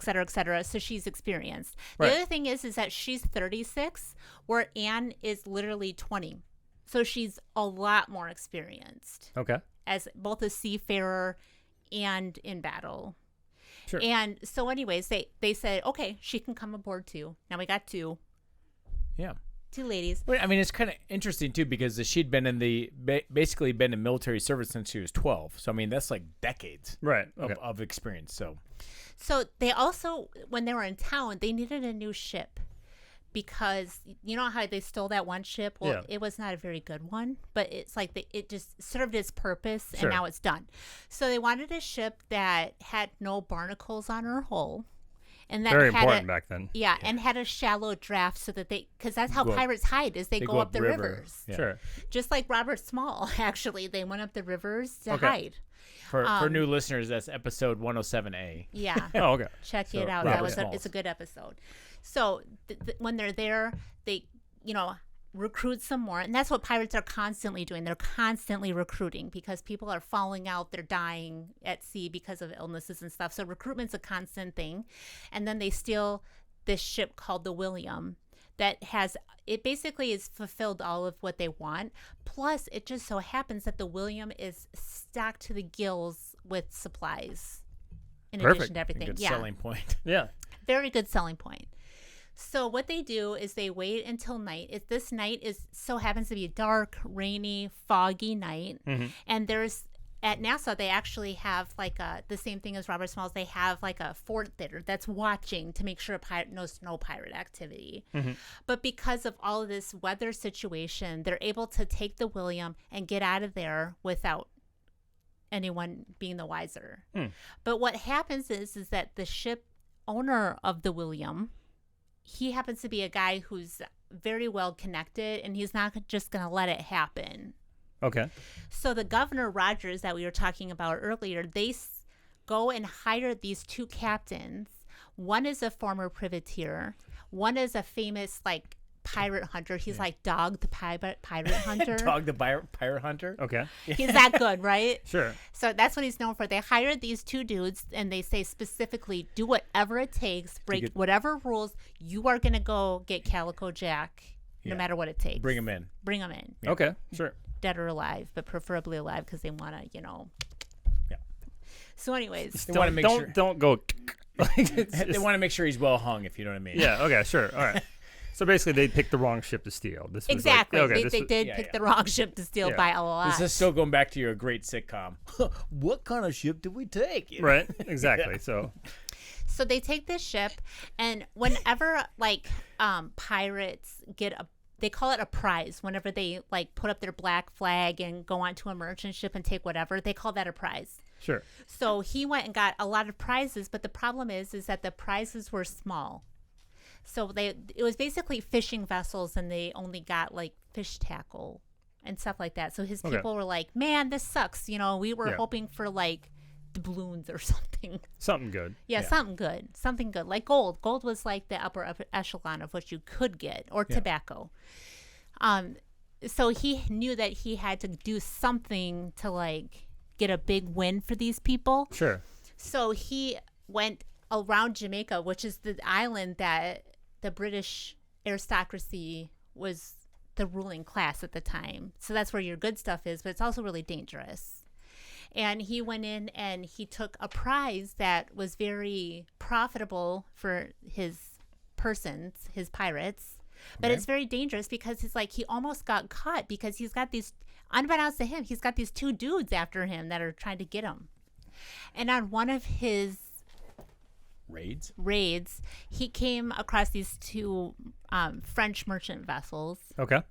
cetera, et cetera. So she's experienced. The Right. other thing is that she's 36, where Anne is literally 20. So she's a lot more experienced Okay. as both a seafarer and in battle. Sure. And so anyways, they said, okay, she can come aboard too. Now we got two ladies. Well, I mean, it's kind of interesting too because she'd been in basically been in military service since she was 12. So I mean, that's like decades Right. Okay. of experience. So they also, when they were in town, they needed a new ship because you know how they stole that one ship? Well, it was not a very good one, but it's like it just served its purpose and now it's done. So they wanted a ship that had no barnacles on her hull. And that Very had important back then. Yeah, and had a shallow draft so that because that's how pirates hide is they go up the rivers. Yeah. Sure. Just like Robert Small, actually. They went up the rivers to hide. For new listeners, that's episode 107A. Yeah. Oh, okay. Check it out. It's a good episode. So when they're there, they, recruit some more. And that's what pirates are constantly doing. They're constantly recruiting because people are falling out. They're dying at sea because of illnesses and stuff. So recruitment's a constant thing. And then they steal this ship called the William that it basically has fulfilled all of what they want. Plus, it just so happens that the William is stocked to the gills with supplies in addition to everything. Good selling point. Yeah. Very good selling point. So what they do is they wait until night. This night happens to be a dark, rainy, foggy night. Mm-hmm. And at Nassau, they actually have the same thing as Robert Smalls. They have like a fort there that's watching to make sure there's no pirate activity. Mm-hmm. But because of all of this weather situation, they're able to take the William and get out of there without anyone being the wiser. Mm. But what happens is that the ship owner of the William, he happens to be a guy who's very well connected, and he's not just going to let it happen. Okay. So the Governor Rogers that we were talking about earlier, they go and hire these two captains. One is a former privateer. One is a famous pirate hunter. He's like Dog the pirate hunter. Dog the pirate hunter? Okay. He's that good, right? Sure. So that's what he's known for. They hired these two dudes, and they say specifically, do whatever it takes, break whatever rules. You are going to go get Calico Jack, no matter what it takes. Bring him in. Yeah. Okay, sure. Dead or alive, but preferably alive because they want to, Yeah. So anyways. They want to make sure. Don't go. They want to make sure he's well hung, if you know what I mean. Yeah, okay, sure. All right. So basically, they picked the wrong ship to steal. This was exactly. They did pick the wrong ship to steal by a lot. This is still going back to your great sitcom. What kind of ship did we take? Right, exactly. So they take this ship, and whenever pirates get they call it a prize. Whenever they put up their black flag and go onto a merchant ship and take whatever, they call that a prize. Sure. So he went and got a lot of prizes, but the problem is that the prizes were small. So it was basically fishing vessels, and they only got fish tackle and stuff like that. So his people were like, "Man, this sucks." We were hoping for doubloons or something. Something good. Yeah, something good, like gold. Gold was like the upper echelon of what you could get, or tobacco. So he knew that he had to do something to get a big win for these people. Sure. So he went around Jamaica, which is the island that the British aristocracy was the ruling class at the time. So that's where your good stuff is, but it's also really dangerous. And he went in and he took a prize that was very profitable for his pirates. But it's very dangerous because he almost got caught because he's got these, unbeknownst to him, he's got these two dudes after him that are trying to get him. And on one of his raids, he came across these two French merchant vessels. Okay.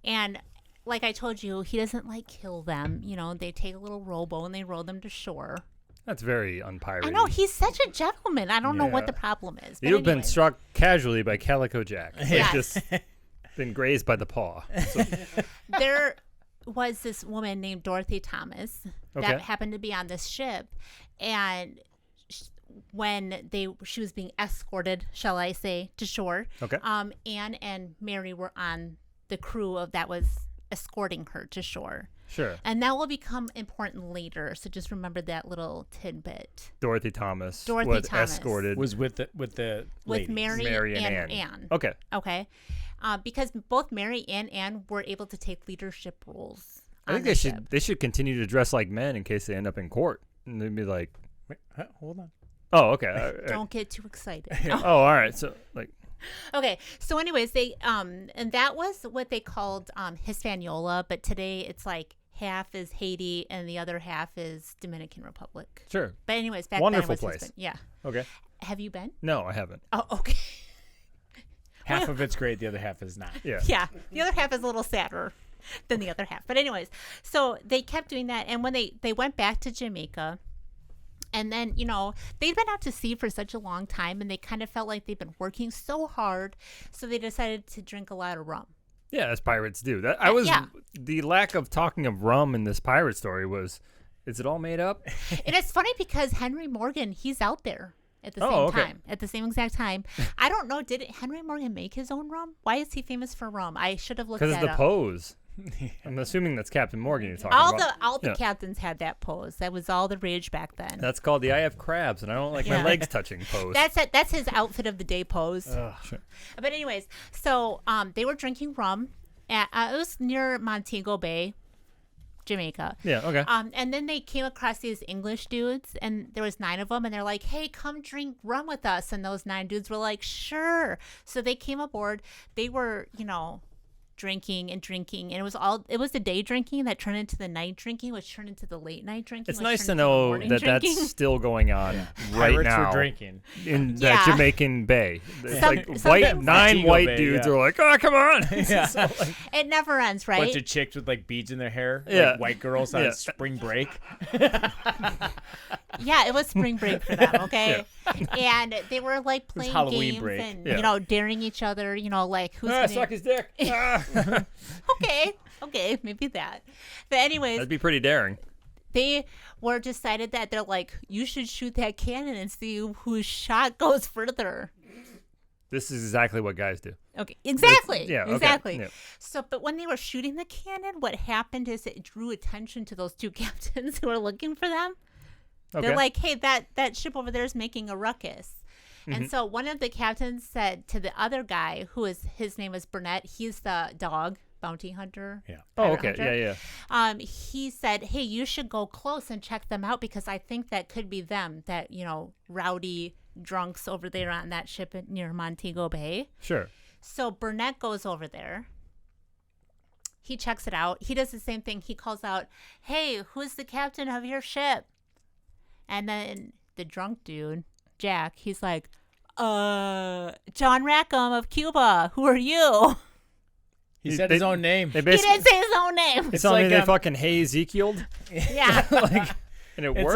And like I told you, he doesn't kill them. They take a little rowboat and they row them to shore. That's very unpirated. I know, he's such a gentleman. I don't know what the problem is. You've been struck casually by Calico Jack. Yes. Just been grazed by the paw. So. There was this woman named Dorothy Thomas that happened to be on this ship, and when she was being escorted, shall I say, to shore. Okay. Anne and Mary were on the crew that was escorting her to shore. Sure. And that will become important later. So just remember that little tidbit. Dorothy Thomas escorted. Was with the ladies. Mary and Anne. Okay. Okay. Because both Mary and Anne were able to take leadership roles. I think they should continue to dress like men in case they end up in court. And they'd be like, wait, hold on. Oh, okay. Don't get too excited. Oh, all right. So, like, Okay, so anyways, they and that was what they called Hispaniola, but today it's like half is Haiti and the other half is Dominican Republic. sure. But anyways, back Wonderful then it was place. Yeah. Okay. Have you been? No, I haven't. Oh, okay. Half of it's great, the other half is not. Yeah. Yeah, the other half is a little sadder than the other half. But anyways, so they kept doing that, and when they went back to Jamaica, and then they'd been out to sea for such a long time, and they kind of felt like they'd been working so hard, so they decided to drink a lot of rum. Yeah, as pirates do. The lack of talking of rum in this pirate story was, is it all made up? And it's funny because Henry Morgan, he's out there at the same okay. time, at the same exact time. I don't know, did Henry Morgan make his own rum? Why is he famous for rum? I should have looked that Because of the up. pose. I'm assuming that's Captain Morgan you're talking about. All the captains had that pose. That was all the rage back then. That's called the I have crabs and I don't like my legs touching pose. That's it. That's his outfit of the day pose. Sure. But anyways, so they were drinking rum. It was near Montego Bay, Jamaica. Yeah, okay. And then they came across these English dudes, and there was 9 of them, and they're like, "Hey, come drink rum with us." And those 9 dudes were like, "Sure." So they came aboard. They were, drinking and drinking, and it was the day drinking that turned into the night drinking, which turned into the late night drinking. It's which nice turned to into the know morning that drinking. that's still going on right Pirates now were drinking. in the Yeah. Jamaican Bay. It's Some- like some- 9 Montego white Bay, dudes yeah. are like, "Oh, come on." Yeah. So, like, It never ends, right? Bunch of chicks with like beads in their hair. Yeah. Like white girls on Yeah. spring break. Yeah, it was spring break for them, okay? And they were like playing Halloween games break. and Yeah. daring each other, like who's "Ah, gonna suck his dick. Ah." okay, maybe that. But anyways, That'd be pretty daring. they were decided that they're like, you should shoot that cannon and see whose shot goes further. This is exactly what guys do. Okay, exactly. yeah, okay, exactly. yeah. So, but when they were shooting the cannon, what happened is it drew attention to those 2 captains who were looking for them. Okay. They're like, "Hey, that ship over there is making a ruckus." Mm-hmm. And so one of the captains said to the other guy, his name is Burnett. He's the dog bounty hunter. Yeah. Oh, pirate okay. hunter. Yeah. He said, "Hey, you should go close and check them out because I think that could be them. That rowdy drunks over there on that ship near Montego Bay." Sure. So Burnett goes over there. He checks it out. He does the same thing. He calls out, "Hey, who's the captain of your ship?" And then the drunk dude, Jack, he's like, John Rackham of Cuba. Who are you?" He said They- his own name. They He basically, didn't say his own name. it's only like, they fucking Hey Ezekiel, Yeah. and it It's worked.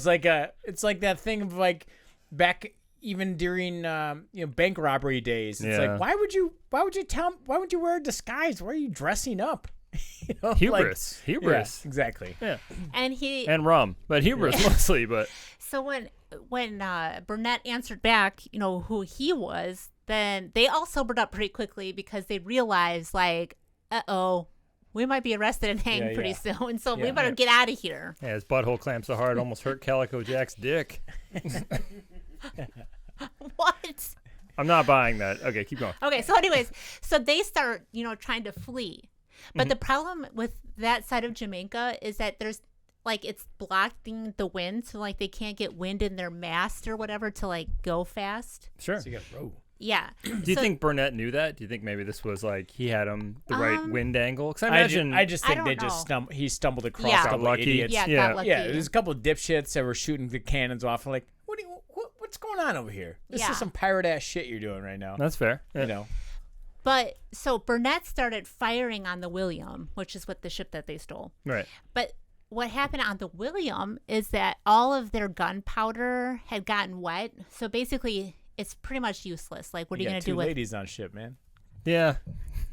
like it's like that thing of like back even during bank robbery days. It's Yeah. like why would you wear a disguise? Why are you dressing up? Hubris. Yeah, Hubris. exactly. Yeah. And And rum, but hubris mostly. But so when Burnett answered back, who he was, then they all sobered up pretty quickly because they realized, like, we might be arrested and hanged Yeah, pretty yeah. soon, so we Yeah. better get out of here. yeah, his butthole clamped so hard, it almost hurt Calico Jack's dick. What? I'm not buying that. Okay, keep going. Okay, so anyways, so they start, trying to flee. But the problem with that side of Jamaica is that there's, like, it's blocking the wind, so, like, they can't get wind in their mast or whatever to, like, go fast. Sure. So you got row. Yeah. Do you think Burnett knew that? Do you think maybe this was like he had him the right wind angle? Because I imagine I just I think they don't just know. he stumbled across Yeah. a couple Lucky. idiots. Yeah, Yeah. got lucky. Yeah, there's a couple of dipshits that were shooting the cannons off. And like, what's going on over here? This Yeah. is some pirate ass shit you're doing right now. that's fair. Yeah. You know, But so Burnett started firing on the William, which is what the ship that they stole. Right. But what happened on the William is that all of their gunpowder had gotten wet. So basically, it's pretty much useless. Like, what are you got going to two do with ladies on ship, man. Yeah.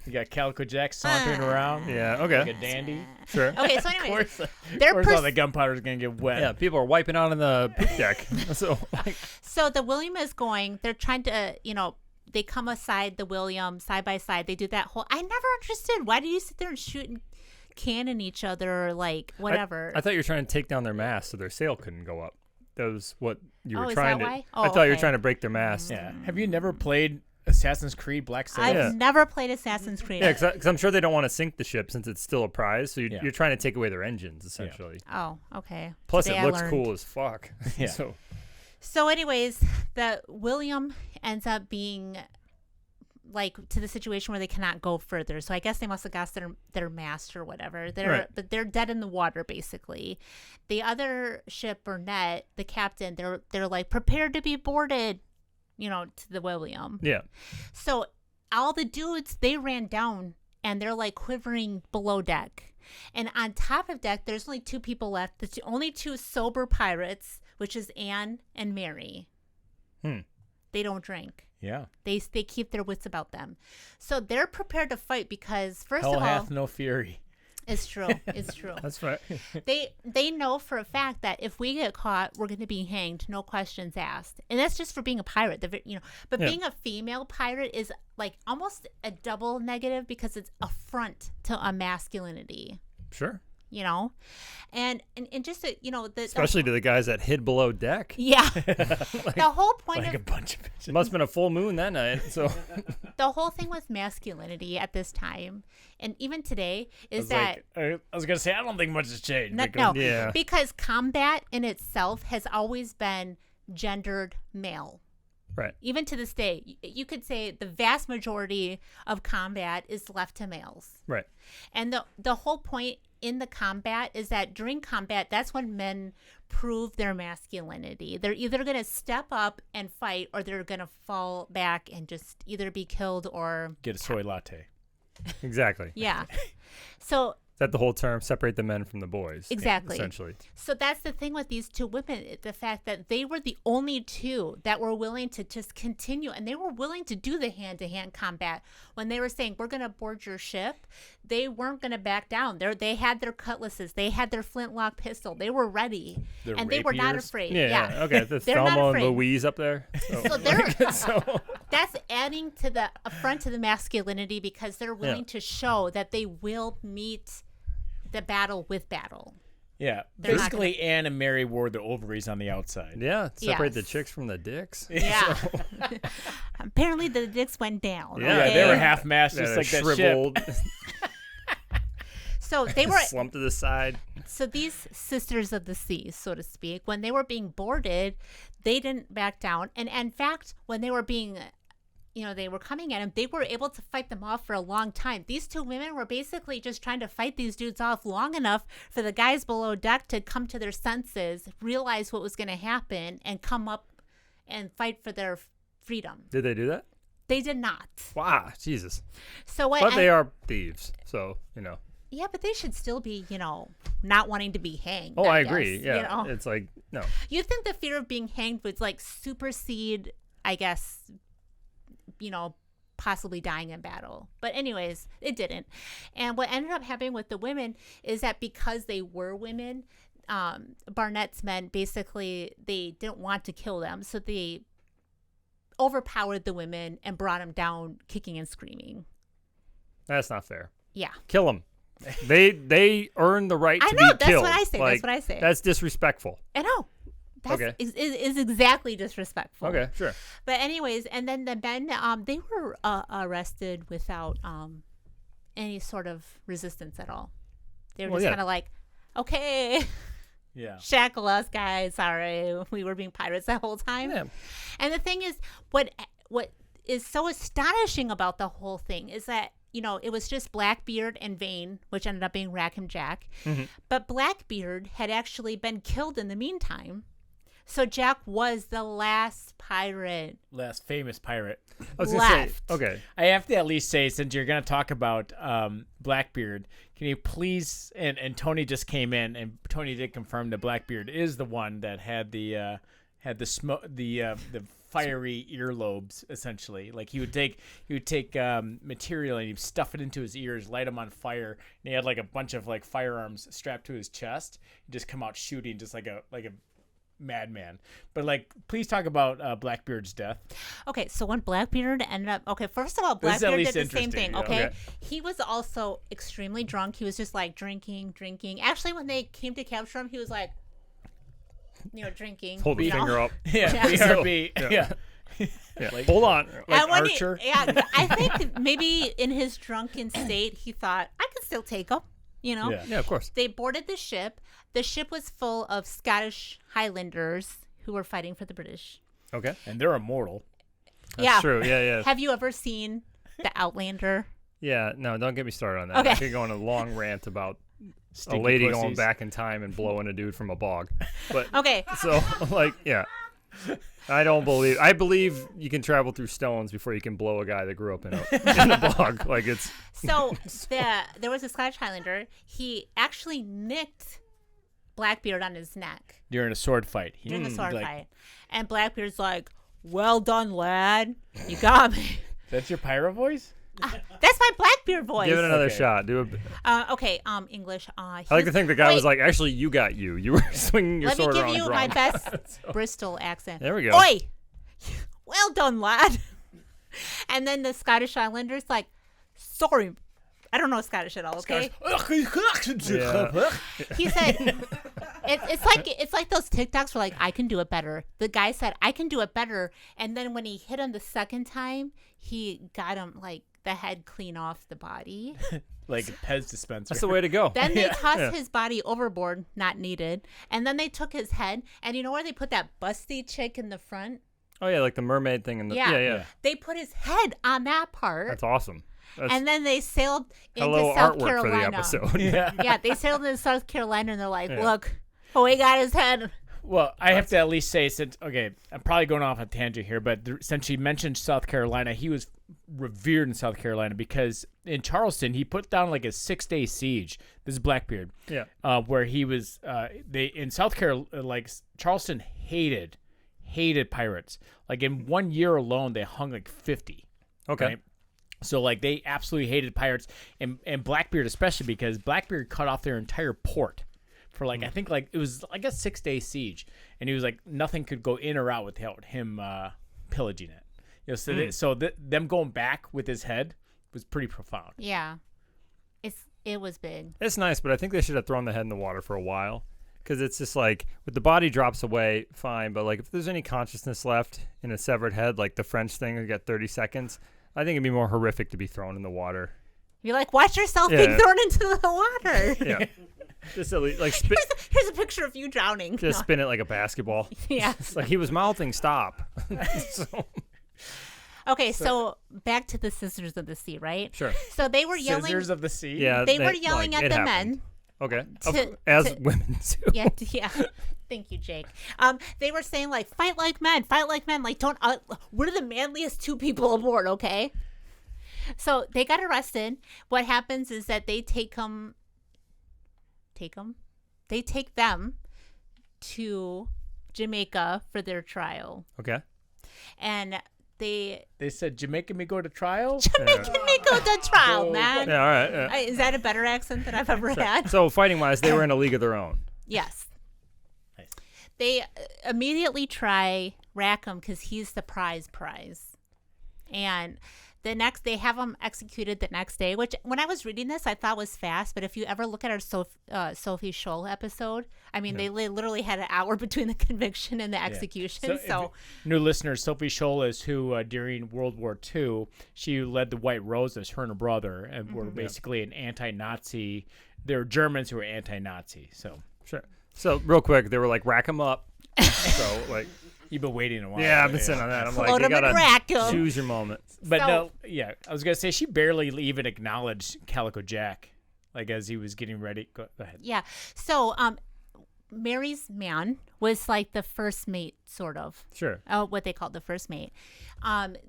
You got Calico Jack sauntering around. Yeah. Like Okay. a dandy. Sure. Okay, so Of anyways, course, they're of course all pers- the gunpowder's gonna get wet. Yeah. People are wiping out on the poop deck. So like, so the William is going, they're trying to, they come aside the William side by side. They do that whole, I never understood. Why do you sit there and shoot and cannon each other or like whatever? I thought you were trying to take down their mast so their sail couldn't go up. That was what you were Oh, is trying that to. why? I Oh, thought you were okay. trying to break their mast. Yeah. Have you never played Assassin's Creed Black Sails? I've Yeah. never played Assassin's Creed. Yeah, because I'm sure they don't want to sink the ship since it's still a prize. So Yeah. you're trying to take away their engines essentially. Oh, okay. Plus, Today it I looks learned. cool as fuck. Yeah. So anyways, the William ends up being like to the situation where they cannot go further. So I guess they must have got their mast or whatever. But they're dead in the water basically. The other ship, Burnett, the captain, they're like prepared to be boarded, to the William. Yeah. So all the dudes, they ran down and they're like quivering below deck. And on top of deck, there's only 2 people left. The only 2 sober pirates, which is Anne and Mary. They don't drink. Yeah. They keep their wits about them. So they're prepared to fight because, first Hell of all, hath no fury. it's true. It's true. That's right. They know for a fact that if we get caught, we're going to be hanged, no questions asked. And that's just for being a pirate. But being a female pirate is like almost a double negative because it's affront to a masculinity. Sure. And just Especially to the guys that hid below deck. Yeah. The whole point Like of a bunch of bitches. It must have been a full moon that night. So the whole thing with masculinity at this time, and even today, is that I was going to say, I don't think much has changed. no, Yeah. because combat in itself has always been gendered male. right. Even to this day, you could say the vast majority of combat is left to males. Right. And the whole point in the combat is that during combat, that's when men prove their masculinity. They're either going to step up and fight, or they're going to fall back and just either be killed or Get a soy latte. Exactly. yeah. So Is that the whole term? Separate the men from the boys. Exactly. Essentially. So that's the thing with these 2 women, the fact that they were the only 2 that were willing to just continue, and they were willing to do the hand-to-hand combat. When they were saying, we're going to board your ship, they weren't going to back down. They had their cutlasses. They had their flintlock pistol. They were ready. Their And they were not rapiers. afraid. Yeah. Okay. That's They're not Thelma and afraid. Louise up there. So they're, So that's adding to the affront to the masculinity because they're willing to show that they will meet the battle with battle. Yeah. They're not Basically, Anne and Mary wore the ovaries on the outside. yeah, separate the Yes. chicks from the dicks. Yeah. Apparently the dicks went down. Yeah, Yeah, okay? they were half-mast, Yeah, just they're like that ship. shriveled, So they were slumped to the side. So these sisters of the sea, so to speak, when they were being boarded, they didn't back down. And in fact, when they were being, they were coming at them, they were able to fight them off for a long time. These 2 women were basically just trying to fight these dudes off long enough for the guys below deck to come to their senses, realize what was going to happen, and come up and fight for their freedom. Did they do that? They did not. Wow, Jesus. So what? But they are thieves, so Yeah, but they should still be, not wanting to be hanged. Oh, I agree. guess, Yeah, it's like no. You think the fear of being hanged would like supersede, I guess, possibly dying in battle. But anyways, it didn't. And what ended up happening with the women is that because they were women, Barnett's men basically, they didn't want to kill them. So they overpowered the women and brought them down kicking and screaming. That's not fair. Yeah. Kill them. They earn the right to I know, be that's killed. what I say. Like, That's what I say. That's disrespectful. I know. That's Okay. is exactly disrespectful. Okay, sure. But anyways, and then the men, they were arrested without any sort of resistance at all. They were Well, just yeah. kind of like, okay, Yeah. shackle us, guys. Sorry, we were being pirates that whole time. Yeah. And the thing is, what is so astonishing about the whole thing is that, it was just Blackbeard and Vane, which ended up being Rackham Jack. Mm-hmm. But Blackbeard had actually been killed in the meantime. So Jack was the last pirate Last famous pirate. I was gonna say, left. okay. I have to at least say, since you're going to talk about Blackbeard, can you please, and Tony just came in, and Tony did confirm that Blackbeard is the one that had the smoke, the fiery earlobes, essentially. Like he would take material and he'd stuff it into his ears, light them on fire, and he had like a bunch of like firearms strapped to his chest. He'd just come out shooting just like a madman. But like, please talk about Blackbeard's death. Okay, so when Blackbeard ended up, first of all, This is at Blackbeard least did the same interesting, thing. yeah. Okay? Okay. He was also extremely drunk. He was just like drinking. Actually, when they came to capture him, he was like, drinking. Hold the you know? finger up. Yeah, Yeah. BRB. Yeah. Yeah. Hold on. Like And when Archer. I think maybe in his drunken state, he thought, I could still take him, Yeah. Yeah, of course. They boarded the ship. The ship was full of Scottish Highlanders who were fighting for the British. Okay. And they're immortal. That's true. Yeah. Have you ever seen The Outlander? Yeah, no, don't get me started on that. Okay. I could go on a long rant about Stinky a lady pussies. going back in time and blowing a dude from a bog. But Okay. so, like, yeah. I believe you can travel through stones before you can blow a guy that grew up in a bog. Like, it's. So there was a Scottish Highlander. He actually nicked Blackbeard on his neck During a sword fight. during the sword like, fight. And Blackbeard's like, well done, lad. You got me. That's your pirate voice? That's my Blackbeard voice. Give it another Okay. shot. Do a. Okay, English. I like to think the guy was like, actually, you got you. You were swinging your let me sword give around you drunk. my best Bristol accent. There we go. Oi! Well done, lad. And then the Scottish Highlander's like, sorry. I don't know Scottish at all, okay? Yeah. He said, it's like those TikToks where like, I can do it better. The guy said, I can do it better. And then when he hit him the second time, he got him like the head clean off the body. Like a Pez dispenser. That's the way to go. Then they tossed his body overboard, not needed. And then they took his head. And you know where they put that busty chick in the front? Oh, yeah, like the mermaid thing. Yeah. They put his head on that part. That's awesome. That's And then they sailed into hello South artwork Carolina. for the episode. Yeah, they sailed into South Carolina and they're like, Yeah. look, we got his head. Well, I have to at least say, since I'm probably going off a tangent here, but since she mentioned South Carolina, he was revered in South Carolina because in Charleston he put down like a 6-day siege. This is Blackbeard, where he was. They in South Carolina, like Charleston hated pirates. Like in 1 year alone, they hung like 50. Okay. Right? So like they absolutely hated pirates, and Blackbeard especially because Blackbeard cut off their entire port. For like I think like it was like a 6-day siege, and he was like nothing could go in or out without him pillaging it. You know, so them going back with his head was pretty profound. Yeah. It was big. It's nice, but I think they should have thrown the head in the water for a while. Because it's just like, with the body drops away, fine. But like if there's any consciousness left in a severed head, like the French thing, you got 30 seconds, I think it'd be more horrific to be thrown in the water. You're like, watch yourself being thrown into the water. Yeah. Just at least, like, Here's a picture of you drowning. just spin it like a basketball. Yeah. It's like he was mouthing stop. So, Okay, so back to the Sisters of the Sea, right? sure. So they were yelling. Scissors of the Sea. Yeah. They were yelling like, at it the happened. men. Okay. To- Women too. Yeah. Thank you, Jake. They were saying like, fight like men. Like, don't. We're the manliest two people aboard. Okay. So they got arrested. What happens is that they take them to Jamaica for their trial, Okay. and they said Jamaica may go to trial. Jamaican me go to trial, man. Yeah. All right. Yeah. Is that a better accent than I've ever had? So fighting wise, they were in a league of their own. Yes. Nice. They immediately try Rackham because he's the prize. And they have him executed the next day, which when I was reading this, I thought was fast. But if you ever look at our Sophie Scholl episode, I mean, they literally had an hour between the conviction and the execution. So new listeners, Sophie Scholl is who during World War II, she led the White Roses, her and her brother, and were basically an anti-Nazi. They were Germans who were anti-Nazi. So Sure. So real quick, they were like, rack them up. So like, you've been waiting a while. yeah, I've been sitting on that. I'm like, Float you 'em and gotta rack 'em. choose your moment. But So- no, yeah, I was gonna say she barely even acknowledged Calico Jack, like as he was getting ready. Go ahead. yeah. So Mary's man was like the first mate, sort of. Sure. What they called the first mate.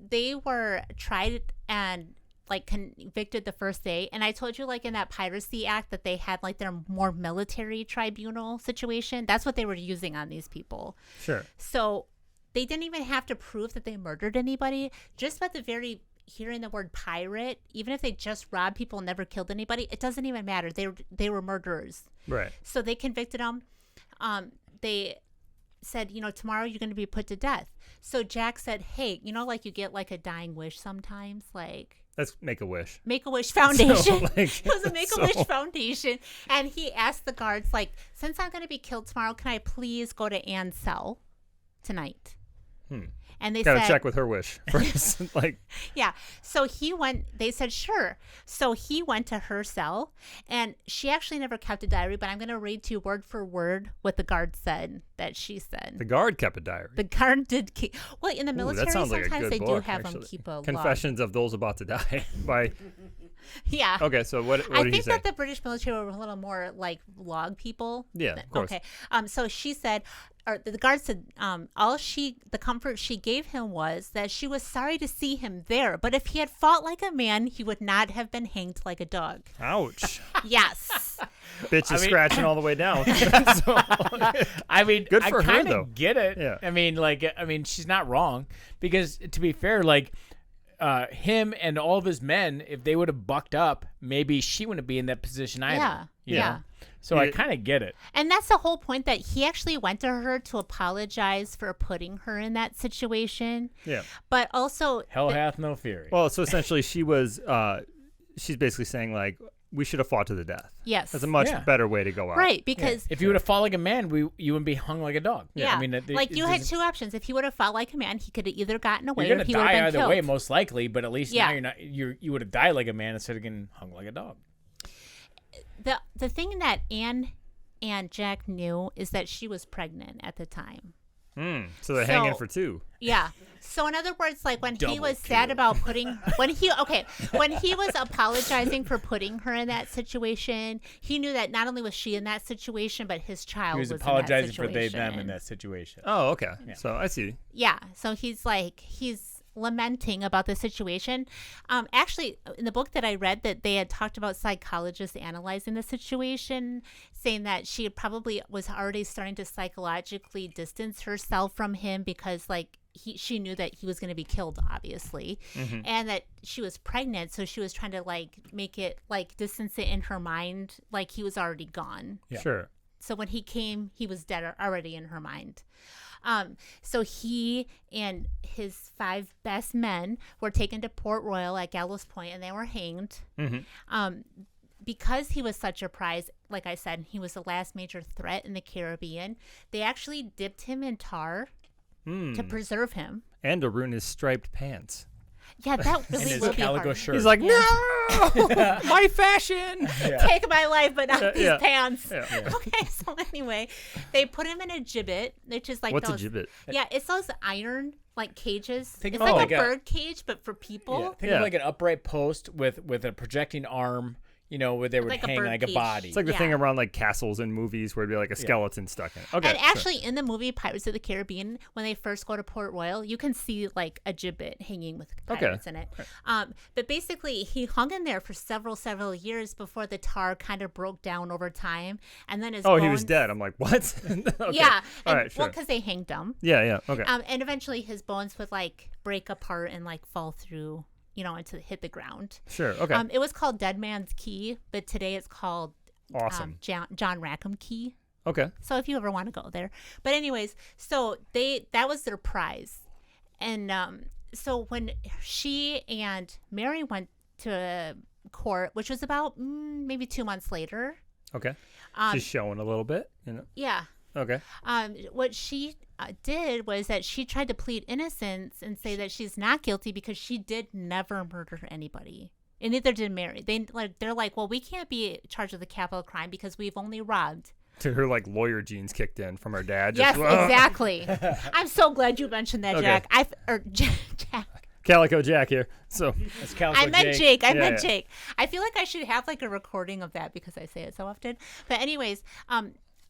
They were tried and like convicted the first day, and I told you like in that Piracy Act that they had like their more military tribunal situation. That's what they were using on these people. Sure. So they didn't even have to prove that they murdered anybody. Just by the very hearing the word pirate, even if they just robbed people and never killed anybody, it doesn't even matter. They were murderers. Right. So they convicted them. They said, tomorrow you're going to be put to death. So Jack said, hey, like you get like a dying wish sometimes, like Let's make a wish. Make-A-Wish Foundation. like, It was a Make-A-Wish Foundation. And he asked the guards, like, since I'm going to be killed tomorrow, can I please go to Anne's cell tonight? And they Gotta said, check with her wish first. Like, yeah. So he went, they said, sure. So he went to her cell, and she actually never kept a diary, but I'm going to read to you word for word what the guard said that she said. the guard kept a diary. The guard did keep, well, in the military, that sounds like a sometimes good they book, do have them actually. keep a log. Confessions of Those About to Die by. Yeah. Okay, so what I did he think say? that the British military were a little more like log people. Yeah, of course. Okay. So she said, or the guard said, the comfort she gave him was that she was sorry to see him there, but if he had fought like a man, he would not have been hanged like a dog. Ouch. Yes. Bitch is scratching all the way down. I mean, Good for I her, kind though. of get it. Yeah. I mean, she's not wrong, because to be fair, like, him and all of his men, if they would have bucked up, maybe she wouldn't be in that position either. Yeah. you Yeah. know? So I kind of get it. And that's the whole point, that he actually went to her to apologize for putting her in that situation. Yeah. But also, Hell hath no fury. Well, so essentially she was, she's basically saying, like, we should have fought to the death. yes. That's a much Yeah. better way to go out. Right, because if you would have fought like a man, you wouldn't be hung like a dog. yeah, I mean, like you had two options. If he would have fought like a man, he could have either gotten away You're or gonna he would have die been either killed. way, most likely. But at least Yeah. now you're not. You would have died like a man instead of getting hung like a dog. The thing that Anne and Jack knew is that she was pregnant at the time. So they're hanging for two. Yeah. So in other words, like when he Double was sad about when he was apologizing for putting her in that situation, he knew that not only was she in that situation, but his child He was in that apologizing for situation. them in that situation. Oh, okay. So I see. Yeah. So he's lamenting about the situation. Actually, in the book that I read, that they had talked about psychologists analyzing the situation, saying that she probably was already starting to psychologically distance herself from him because, like, she knew that he was going to be killed, obviously, and that she was pregnant, so she was trying to, like, make it, like, distance it in her mind, like he was already gone. Yeah. Sure. So when he came, he was dead already in her mind. So he and his 5 best men were taken to Port Royal at Gallows Point, and they were hanged. Because he was such a prize, like I said, he was the last major threat in the Caribbean. They actually dipped him in tar to preserve him. And to ruin his striped pants. Yeah, that And really his will be calico hard. shirt. He's like, no, my fashion. Take my life, but not these yeah. pants. Yeah. Okay, so anyway, they put him in a gibbet, which is like What's a those, gibbet? Yeah, it's those iron like cages. Think It's of like like a a- bird cage, but for people. Yeah. Think Yeah. of like an upright post with a projecting arm, where they would Like a hang bird like a cage. body. It's like the Yeah. thing around like castles in movies where it'd be like a skeleton stuck in it. Okay. And sure. actually, in the movie Pirates of the Caribbean, when they first go to Port Royal, you can see like a gibbet hanging with pirates in it. But basically, he hung in there for several years before the tar kind of broke down over time, and then his Oh, bones, he was dead. I'm like, what? Okay. Yeah, All and, right, sure. well, because they hanged him. Yeah. Okay. And eventually, his bones would like break apart and like fall through, hit the ground. Sure. Okay. It was called Dead Man's Key, but today it's called Awesome. John Rackham Key. Okay. So if you ever want to go there, but anyways, so that was their prize, and so when she and Mary went to court, which was about maybe 2 months later. Okay. She's showing a little bit, Yeah. Okay. What she did was that she tried to plead innocence and say that she's not guilty because she did never murder anybody. And neither did Mary. They're like, well, we can't be charged with a capital crime because we've only robbed. To her like lawyer genes kicked in from her dad. Yes, Just, exactly. I'm so glad you mentioned that, Okay. Jack. Jack. Calico Jack here. So That's Calico I meant Jake. Jake. I Yeah, meant yeah. Jake. I feel like I should have like a recording of that because I say it so often. But anyways,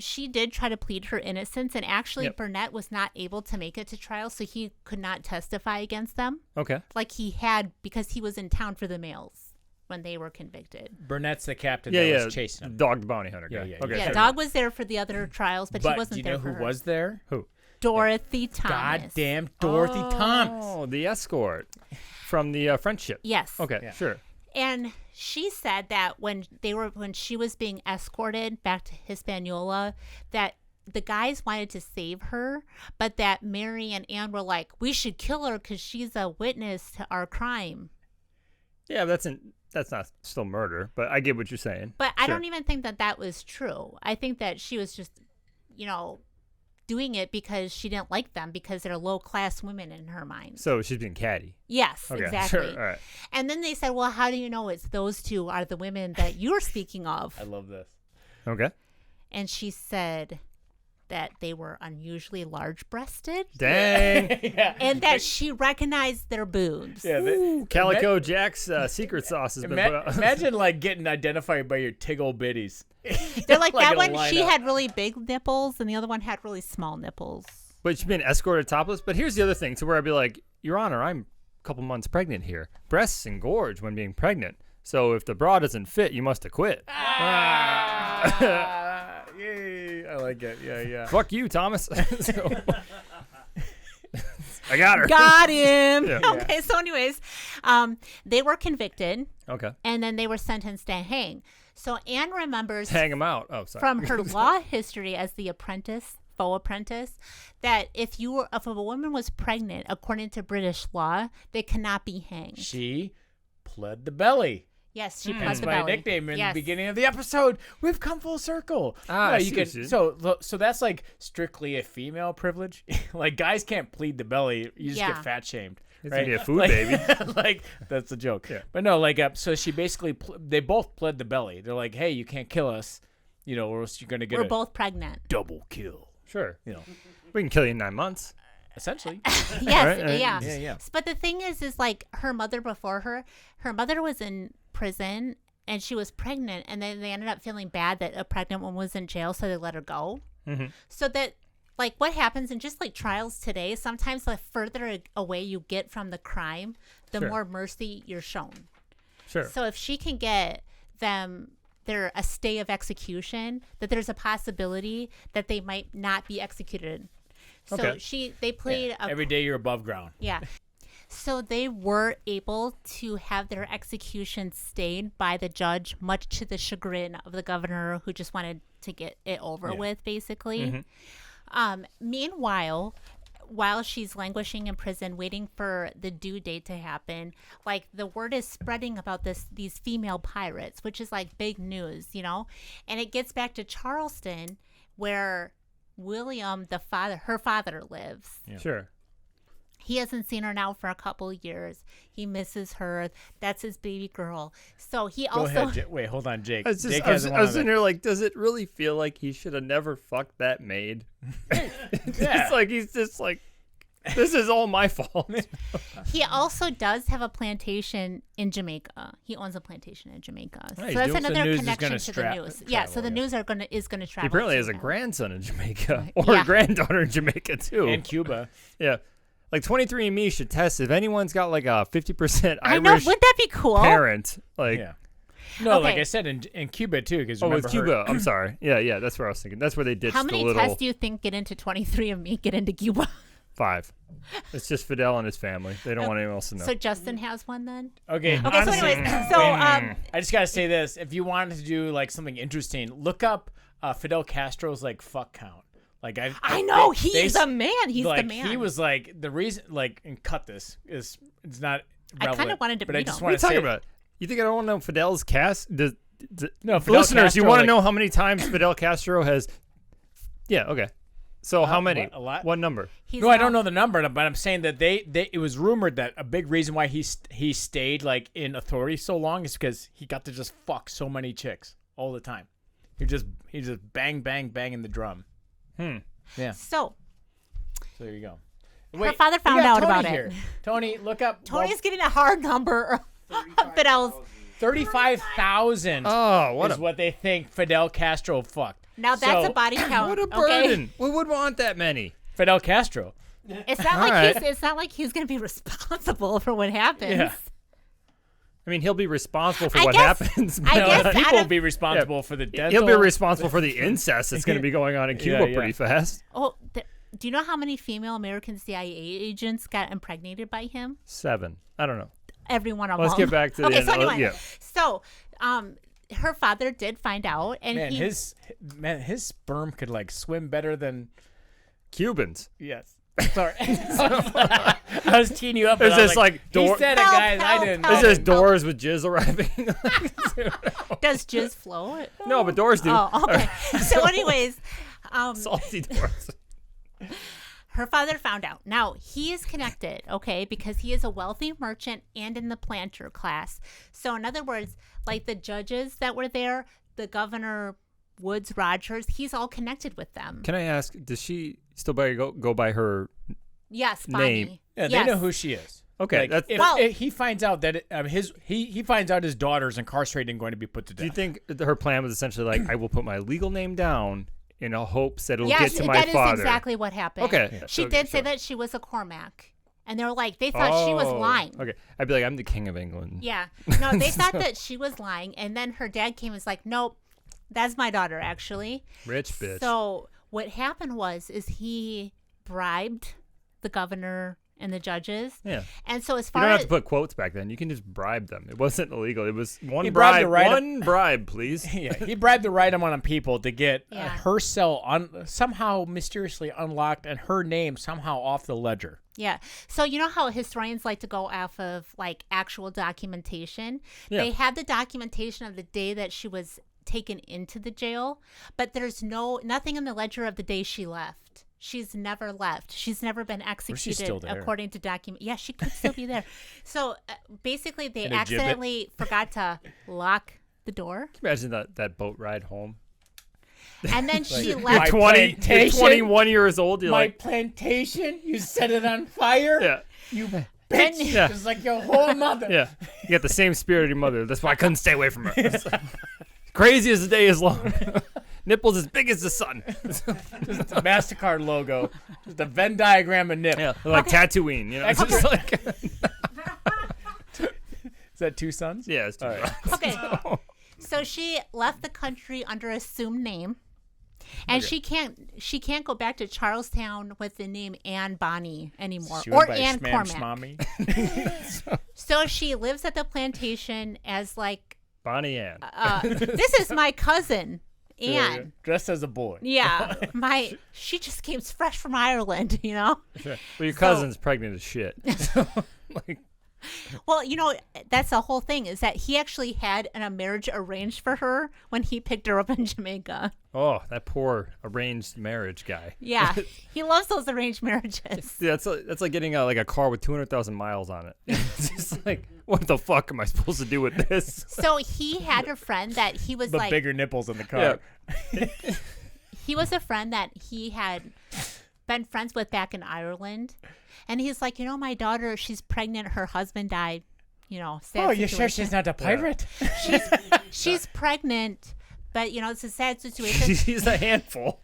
she did try to plead her innocence, and actually Yep. Burnett was not able to make it to trial, so he could not testify against them okay. like he had because he was in town for the mails when they were convicted. Burnett's the captain Yeah, that yeah. was chasing him. Dog the bounty hunter guy. Yeah. Okay. Yeah, sure. Dog was there for the other trials, but he But wasn't do you there know for who her. was there? Who? Dorothy Thomas. Goddamn Dorothy Thomas. Oh, the escort from the French ship. Yes. Okay. Yeah. Sure. And she said that when she was being escorted back to Hispaniola, that the guys wanted to save her, but that Mary and Anne were like, we should kill her because she's a witness to our crime. Yeah, that's not still murder, but I get what you're saying. But I Sure. don't even think that was true. I think that she was just, doing it because she didn't like them because they're low-class women in her mind. So she's being catty. Yes, Okay, exactly. sure. All right. And then they said, well, how do you know it's those two are the women that you're speaking of? I love this. Okay. And she said that they were unusually large-breasted Dang. and that she recognized their boobs. Yeah, Calico Jack's secret sauce has been put out. Imagine like getting identified by your tiggle bitties. They're like, that in a one, she lineup. had really big nipples and the other one had really small nipples. But she's been escorted topless. But here's the other thing, to where I'd be like, Your Honor, I'm a couple months pregnant here. Breasts engorge when being pregnant. So if the bra doesn't fit, you must acquit. Yay! I like it. Yeah. Fuck you, Thomas. So- I got her. Got him. Yeah. Okay, so anyways, they were convicted Okay. and then they were sentenced to hang. So Anne remembers Hang him out. Oh, sorry. from her law history as the faux apprentice, that if a woman was pregnant, according to British law, they cannot be hanged. She pled the belly. Yes, she That's pled the my belly. nickname in Yes. the beginning of the episode. We've come full circle. Ah, No, I you see can, what you did. so that's like strictly a female privilege. Like guys can't plead the belly. You just Yeah. get fat shamed. It's Right? gonna be a food like, baby. like that's a joke. Yeah. But no, like so she basically they both pled the belly. They're like, hey, you can't kill us, or else you're gonna get We're a both pregnant. double kill. Sure. You know, We can kill you in 9 months. essentially. Yes, Right? yeah. Yeah. But the thing is like her mother before her mother was in prison and she was pregnant, and then they ended up feeling bad that a pregnant woman was in jail, so they let her go. Mm-hmm. So that, like, what happens in just like trials today, sometimes the further away you get from the crime, the Sure. more mercy you're shown. Sure. So if she can get them a stay of execution, that there's a possibility that they might not be executed. So Okay. they played a Every day you're above ground. yeah. So they were able to have their execution stayed by the judge, much to the chagrin of the governor, who just wanted to get it over with, basically. Meanwhile, while she's languishing in prison, waiting for the due date to happen, like the word is spreading about these female pirates, which is like big news, And it gets back to Charleston, where William, her father, lives. Yeah. Sure. He hasn't seen her now for a couple of years. He misses her. That's his baby girl. So he Go also ahead, wait, hold on, Jake. I was, Jake I was, has I was sitting here like, does it really feel like he should have never fucked that maid? It's Yeah. like he's just like, this is all my fault. he also does have a plantation in Jamaica. He owns a plantation in Jamaica. Nice. So that's Doing- the another news is connection gonna to the news. Yeah. So travel, the yeah. news is going to travel. He apparently to has a them. grandson in Jamaica or Yeah. a granddaughter in Jamaica too. and Cuba. Yeah. Like 23andMe should test if anyone's got like a 50% I know. Irish Wouldn't that be cool? parent. Like, Yeah. No, like Okay. I said, in Cuba too, because oh, with remember Cuba. I'm sorry. Yeah, that's where I was thinking. That's where they ditched How the many little tests do you think get into 23andMe, get into Cuba? 5. It's just Fidel and his family. They don't want anyone else to know. So Justin has one then? Okay. Okay, honestly, so anyways, I just gotta say this: if you wanted to do like something interesting, look up Fidel Castro's like fuck count. Like I know they- he's they- a man. He's like, the man. He was like the reason. Like, and cut this is it's not. I kinda relevant, wanted to but I meet just him. what are want you to say talking about? You think I don't want to know Fidel's cast? No, Fidel Listeners, you Castro, want to like- know how many times Fidel Castro has? Yeah, okay. So how many? what, a lot? What number? He's No, I not- don't know the number, but I'm saying that it was rumored that a big reason why he stayed like in authority so long is because he got to just fuck so many chicks all the time. He just bang banging the drum. Yeah. So So there you go. her father found we got out Tony about here. it. Tony, look up. Tony's getting a hard number of Fidel's. 35,000 Oh, what is what they think Fidel Castro fucked. Now that's So, a body count. What a okay? burden. We would want that many. Fidel Castro. It's not like right. it's not like he's going to be responsible for what happens. Yeah. I mean, he'll be responsible for I what guess- happens. I but guess The out people will of- be responsible for the death. he'll be responsible for the incest that's going to be going on in Cuba yeah. pretty fast. Oh, do you know how many female American CIA agents got impregnated by him? 7. I don't know. Every one of Let's them. get back to the okay, end. so anyway, Yeah. so her father did find out, and his sperm could like swim better than Cubans. yes. Sorry, I was teeing you up. Is but I was this like he door? said it, Help, guys. help, I didn't. help. Is this doors with jizz arriving? does jizz flow? No, but doors do. Oh, okay. So anyways, Salty doors. Her father found out. Now, he is connected, okay, because he is a wealthy merchant and in the planter class. So, in other words, like the judges that were there, the governor, Woods Rogers, he's all connected with them. Can I ask, does she still go by her Yes, Bonny. name? Yeah, Yes. they know who she is. Okay, Like, if he finds out that he finds out his daughter's incarcerated and going to be put to death. Do you think her plan was essentially like, I will put my legal name down in hopes that it'll get to my that father? is exactly what happened. Okay. She Okay, did say sure. that she was a Cormac. And they were like, they thought she was lying. Okay. I'd be like, I'm the king of England. Yeah. No, they thought that she was lying. And then her dad came and was like, nope, that's my daughter, actually. Rich bitch. So what happened is he bribed the governor and the judges. Yeah. And so as You far don't have as to put quotes back then. You can just bribe them. It wasn't illegal. It was one He bribed bribe. the right- One bribe, please. Yeah, he bribed the right amount of people to get Yeah. her cell somehow mysteriously unlocked and her name somehow off the ledger. yeah. So you know how historians like to go off of like actual documentation? Yeah. They have the documentation of the day that she was taken into the jail, but there's nothing in the ledger of the day she left. She's never left. She's never been executed still there? according to document. Yeah, she could still be there. So basically, they In a gibbet? accidentally forgot to lock the door, Can you imagine that boat ride home? and then she My left. You're plantation? 21 years old. You're My like, plantation? You set it on fire? yeah. You bitch. Yeah. Just like your whole mother. Yeah. You got the same spirit of your mother. That's why I couldn't stay away from her. Crazy as the day is long. Nipples as big as the sun. Just the MasterCard logo. Just a Venn diagram of nip. Yeah. Like Tatooine. You know? It's just like, Is that two sons? yeah. It's too All right. Okay, so she left the country under assumed name, and she can't go back to Charlestown with the name Anne Bonny anymore, She went or by Anne Schmam Cormac. Schmammy. So she lives at the plantation as like, Bonnie Ann. this is my cousin Anne. Dressed as a boy. Yeah, she just came fresh from Ireland, you know. Well, your cousin's pregnant as shit. So, like, Well, you know, that's the whole thing is that he actually had a marriage arranged for her when he picked her up in Jamaica. oh, that poor arranged marriage guy. Yeah, he loves those arranged marriages. Yeah, that's like getting like a car with 200,000 miles on it. It's just like, what the fuck am I supposed to do with this? So he had a friend that he was But like, bigger nipples in the car. he was a friend that he had been friends with back in Ireland. And he's like, you know, my daughter, she's pregnant. Her husband died. You know, sad Oh, you sure situation. she's not a pirate? She's pregnant, but, you know, it's a sad situation. She's a handful.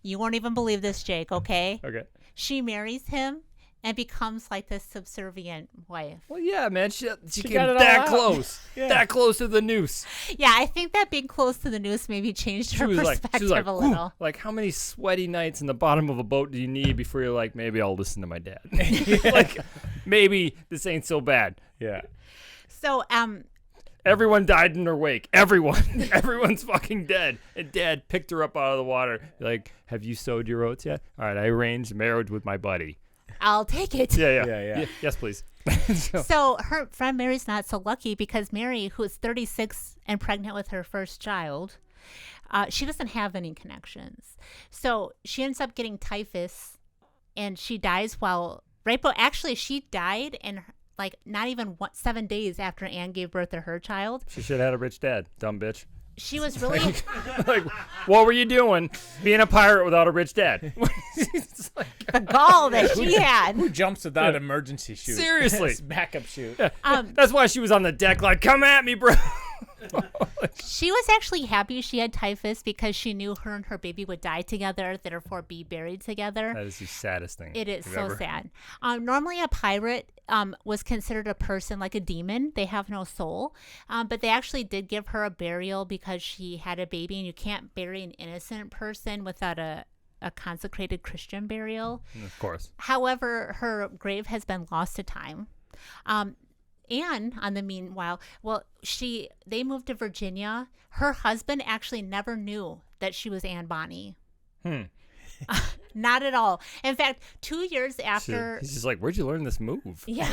You won't even believe this, Jake, okay? Okay. She marries him and becomes like this subservient wife. Well, yeah, man. She got came it all that out. close. Yeah. That close to the noose. Yeah, I think that being close to the noose maybe changed her perspective a "Whew," little. like, how many sweaty nights in the bottom of a boat do you need before you're like, maybe I'll listen to my dad? Like, maybe this ain't so bad. Yeah. So, Everyone died in her wake. Everyone. Everyone's fucking dead. And Dad picked her up out of the water. Like, have you sowed your oats yet? All right, I arranged marriage with my buddy. I'll take it. Yeah. Yes, please. So her friend Mary's not so lucky because Mary, who is 36 and pregnant with her first child, she doesn't have any connections. So she ends up getting typhus, and she dies actually she died in like not even 7 days after Anne gave birth to her child. She should have had a rich dad, dumb bitch. She was really Like, what were you doing being a pirate without a rich dad? It's like, the gall that she had. Who jumps without emergency chute? Seriously. It's backup chute. that's why she was on the deck like, come at me, bro. She was actually happy she had typhus because she knew her and her baby would die together, therefore be buried together. That is the saddest thing. It is you've so ever- sad. Normally, a pirate was considered a person like a demon. They have no soul. But they actually did give her a burial because she had a baby, and you can't bury an innocent person without a consecrated Christian burial. Of course. However, her grave has been lost to time. Anne, on the meanwhile, they moved to Virginia. Her husband actually never knew that she was Anne Bonny. Not at all. In fact, 2 years after... He's just like, where'd you learn this move? Yeah.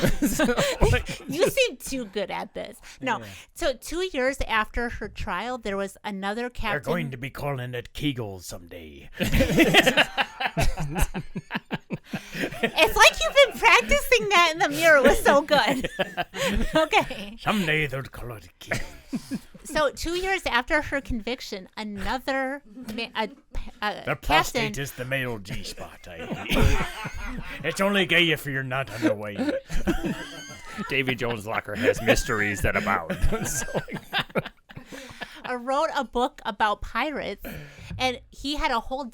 You seem too good at this. No. Yeah. So 2 years after her trial, there was another captain... They're going to be calling it Kegels someday. It's like you've been practicing that in the mirror. It was so good. Okay. Someday they'll call it Kegels. So 2 years after her conviction, another The captain... prostate is the male G-spot. It's only gay if you're not underway. Davy Jones Locker has mysteries that abound. wrote a book about pirates, and he had a whole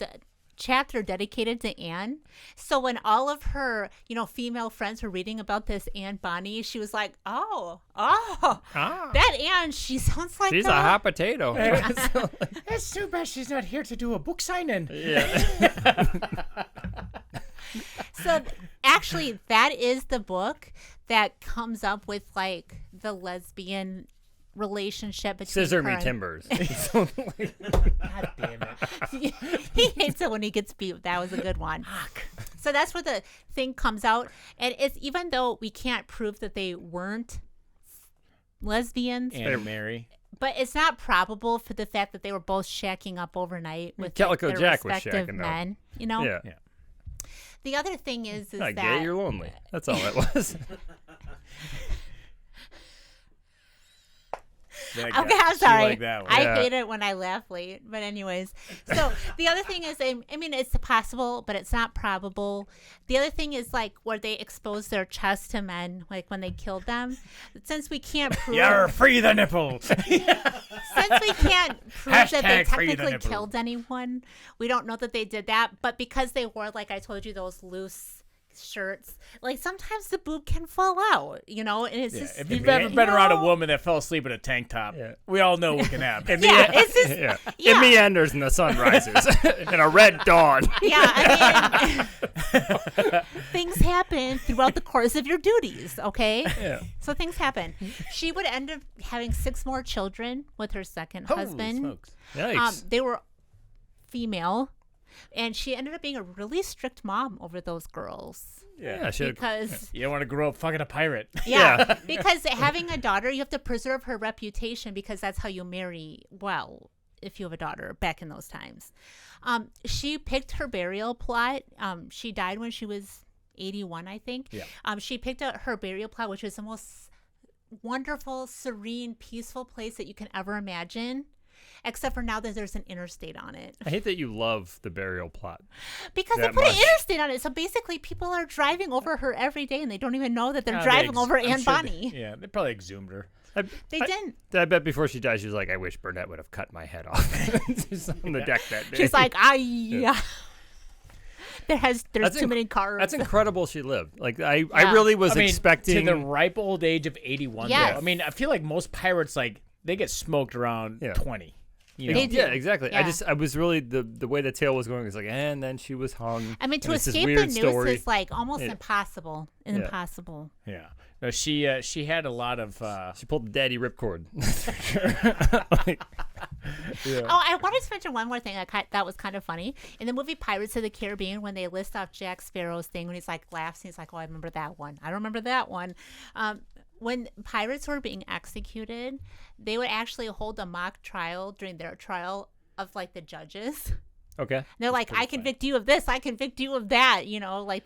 chapter dedicated to Anne. So when all of her, female friends were reading about this Anne Bonny, she was like, that Anne, she sounds like she's a hot potato. It's too bad she's not here to do a book signing. Yeah. So actually, that is the book that comes up with like the lesbian relationship between Scissor her me and- timbers. God damn it. He hates it when he gets beat. That was a good one. So that's where the thing comes out. And it's even though we can't prove that they weren't lesbians, And Mary. but it's not probable for the fact that they were both shacking up overnight with Calico their Jack was respective shacking up. men. Yeah. The other thing is Not that gay, you're lonely. That's all it was. That Okay, guy. I'm She sorry. liked that one. I Yeah. hate it when I laugh late. But anyways, so the other thing is, I mean, it's possible, but it's not probable. The other thing is like where they expose their chest to men, like when they killed them. Since we can't prove, You're free the nipple. since we can't prove that they Hashtag free the technically nipple. killed anyone, we don't know that they did that. But because they wore, like I told you, those loose shirts, like sometimes the boob can fall out, and it's Yeah, just if you've ever been around a woman that fell asleep in a tank top, we all know what can happen. Yeah, it's just It meanders and the sun rises in a red dawn. yeah, I mean, things happen throughout the course of your duties, okay? Yeah. So things happen. She would end up having 6 more children with her second husband. Smokes. Yikes. They were female, and she ended up being a really strict mom over those girls. Yeah, she Because You don't want to grow up fucking a pirate. yeah, because having a daughter, you have to preserve her reputation because that's how you marry well if you have a daughter back in those times. She picked her burial plot. She died when she was 81, I think. Yeah. She picked out her burial plot, which was the most wonderful, serene, peaceful place that you can ever imagine. Except for now that there's an interstate on it. I hate that you love the burial plot. Because they That put an much. interstate on it. So basically people are driving over her every day and they don't even know that they're They driving over I'm Anne sure Bonny. They probably exhumed her. They didn't. I bet before she died, she was like, I wish Burnett would have cut my head off. Just on the deck that day. She's like, there's That's too many cars. That's incredible she lived. Like, I really was expecting. to the ripe old age of 81. Yes. though. I mean, I feel like most pirates, like, they get smoked around 20. You know? They do. Yeah, exactly. Yeah. I was really, the way the tale was going was like, and then she was hung. I mean, to and it's this escape the weird news story. is like almost Yeah. impossible. Yeah. Impossible. Yeah. No, she had a lot of. She pulled the daddy ripcord. Like, Oh, I wanted to mention one more thing that was kind of funny. In the movie Pirates of the Caribbean, when they list off Jack Sparrow's thing, when he's like laughs, and he's like, oh, I remember that one. I remember that one. When pirates were being executed, they would actually hold a mock trial during their trial of like the judges. okay. They're like, I convict you of this, I convict you of that. Like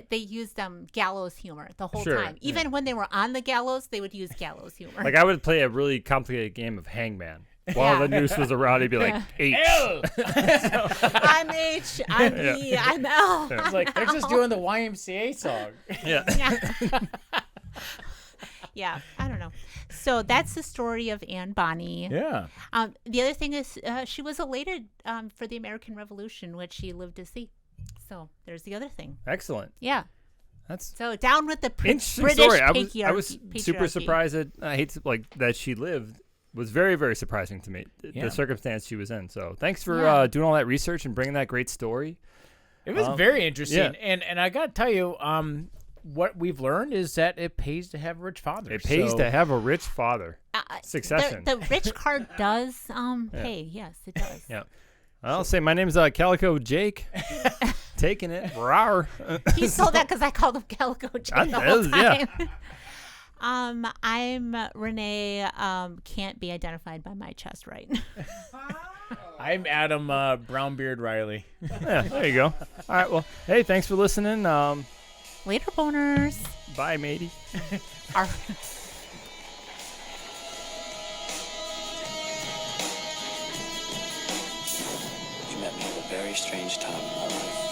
they used gallows humor the whole Sure, time. Even when they were on the gallows, they would use gallows humor. Like, I would play a really complicated game of Hangman. While the noose was around, he'd be like, H. I'm H, I'm E, I'm L. It's like, they're just doing the YMCA song. Yeah. Yeah. Yeah, I don't know. So that's the story of Anne Bonny. Yeah. The other thing is she was elated for the American Revolution, which she lived to see. So there's the other thing. Excellent. Yeah. That's So down with the interesting British story. I patriarchy. was super surprised that that she lived. Was very, very surprising to me. Yeah. The circumstance she was in. So thanks for doing all that research and bringing that great story. It was very interesting. yeah. And I got to tell you, what we've learned is that it pays to have a rich father. It pays to have a rich father. Succession. The rich card does pay. Yes, it does. Yeah. I'll say my name's Calico Jake. Taking it. Rawr. He stole that because I called him Calico Jack the whole Yeah. time. I'm Renee. Can't be identified by my chest right. I'm Adam Brownbeard Riley. Yeah, there you go. All right, well, hey, thanks for listening. Later, boners. Bye, matey. Our- You met me at a very strange time in my life.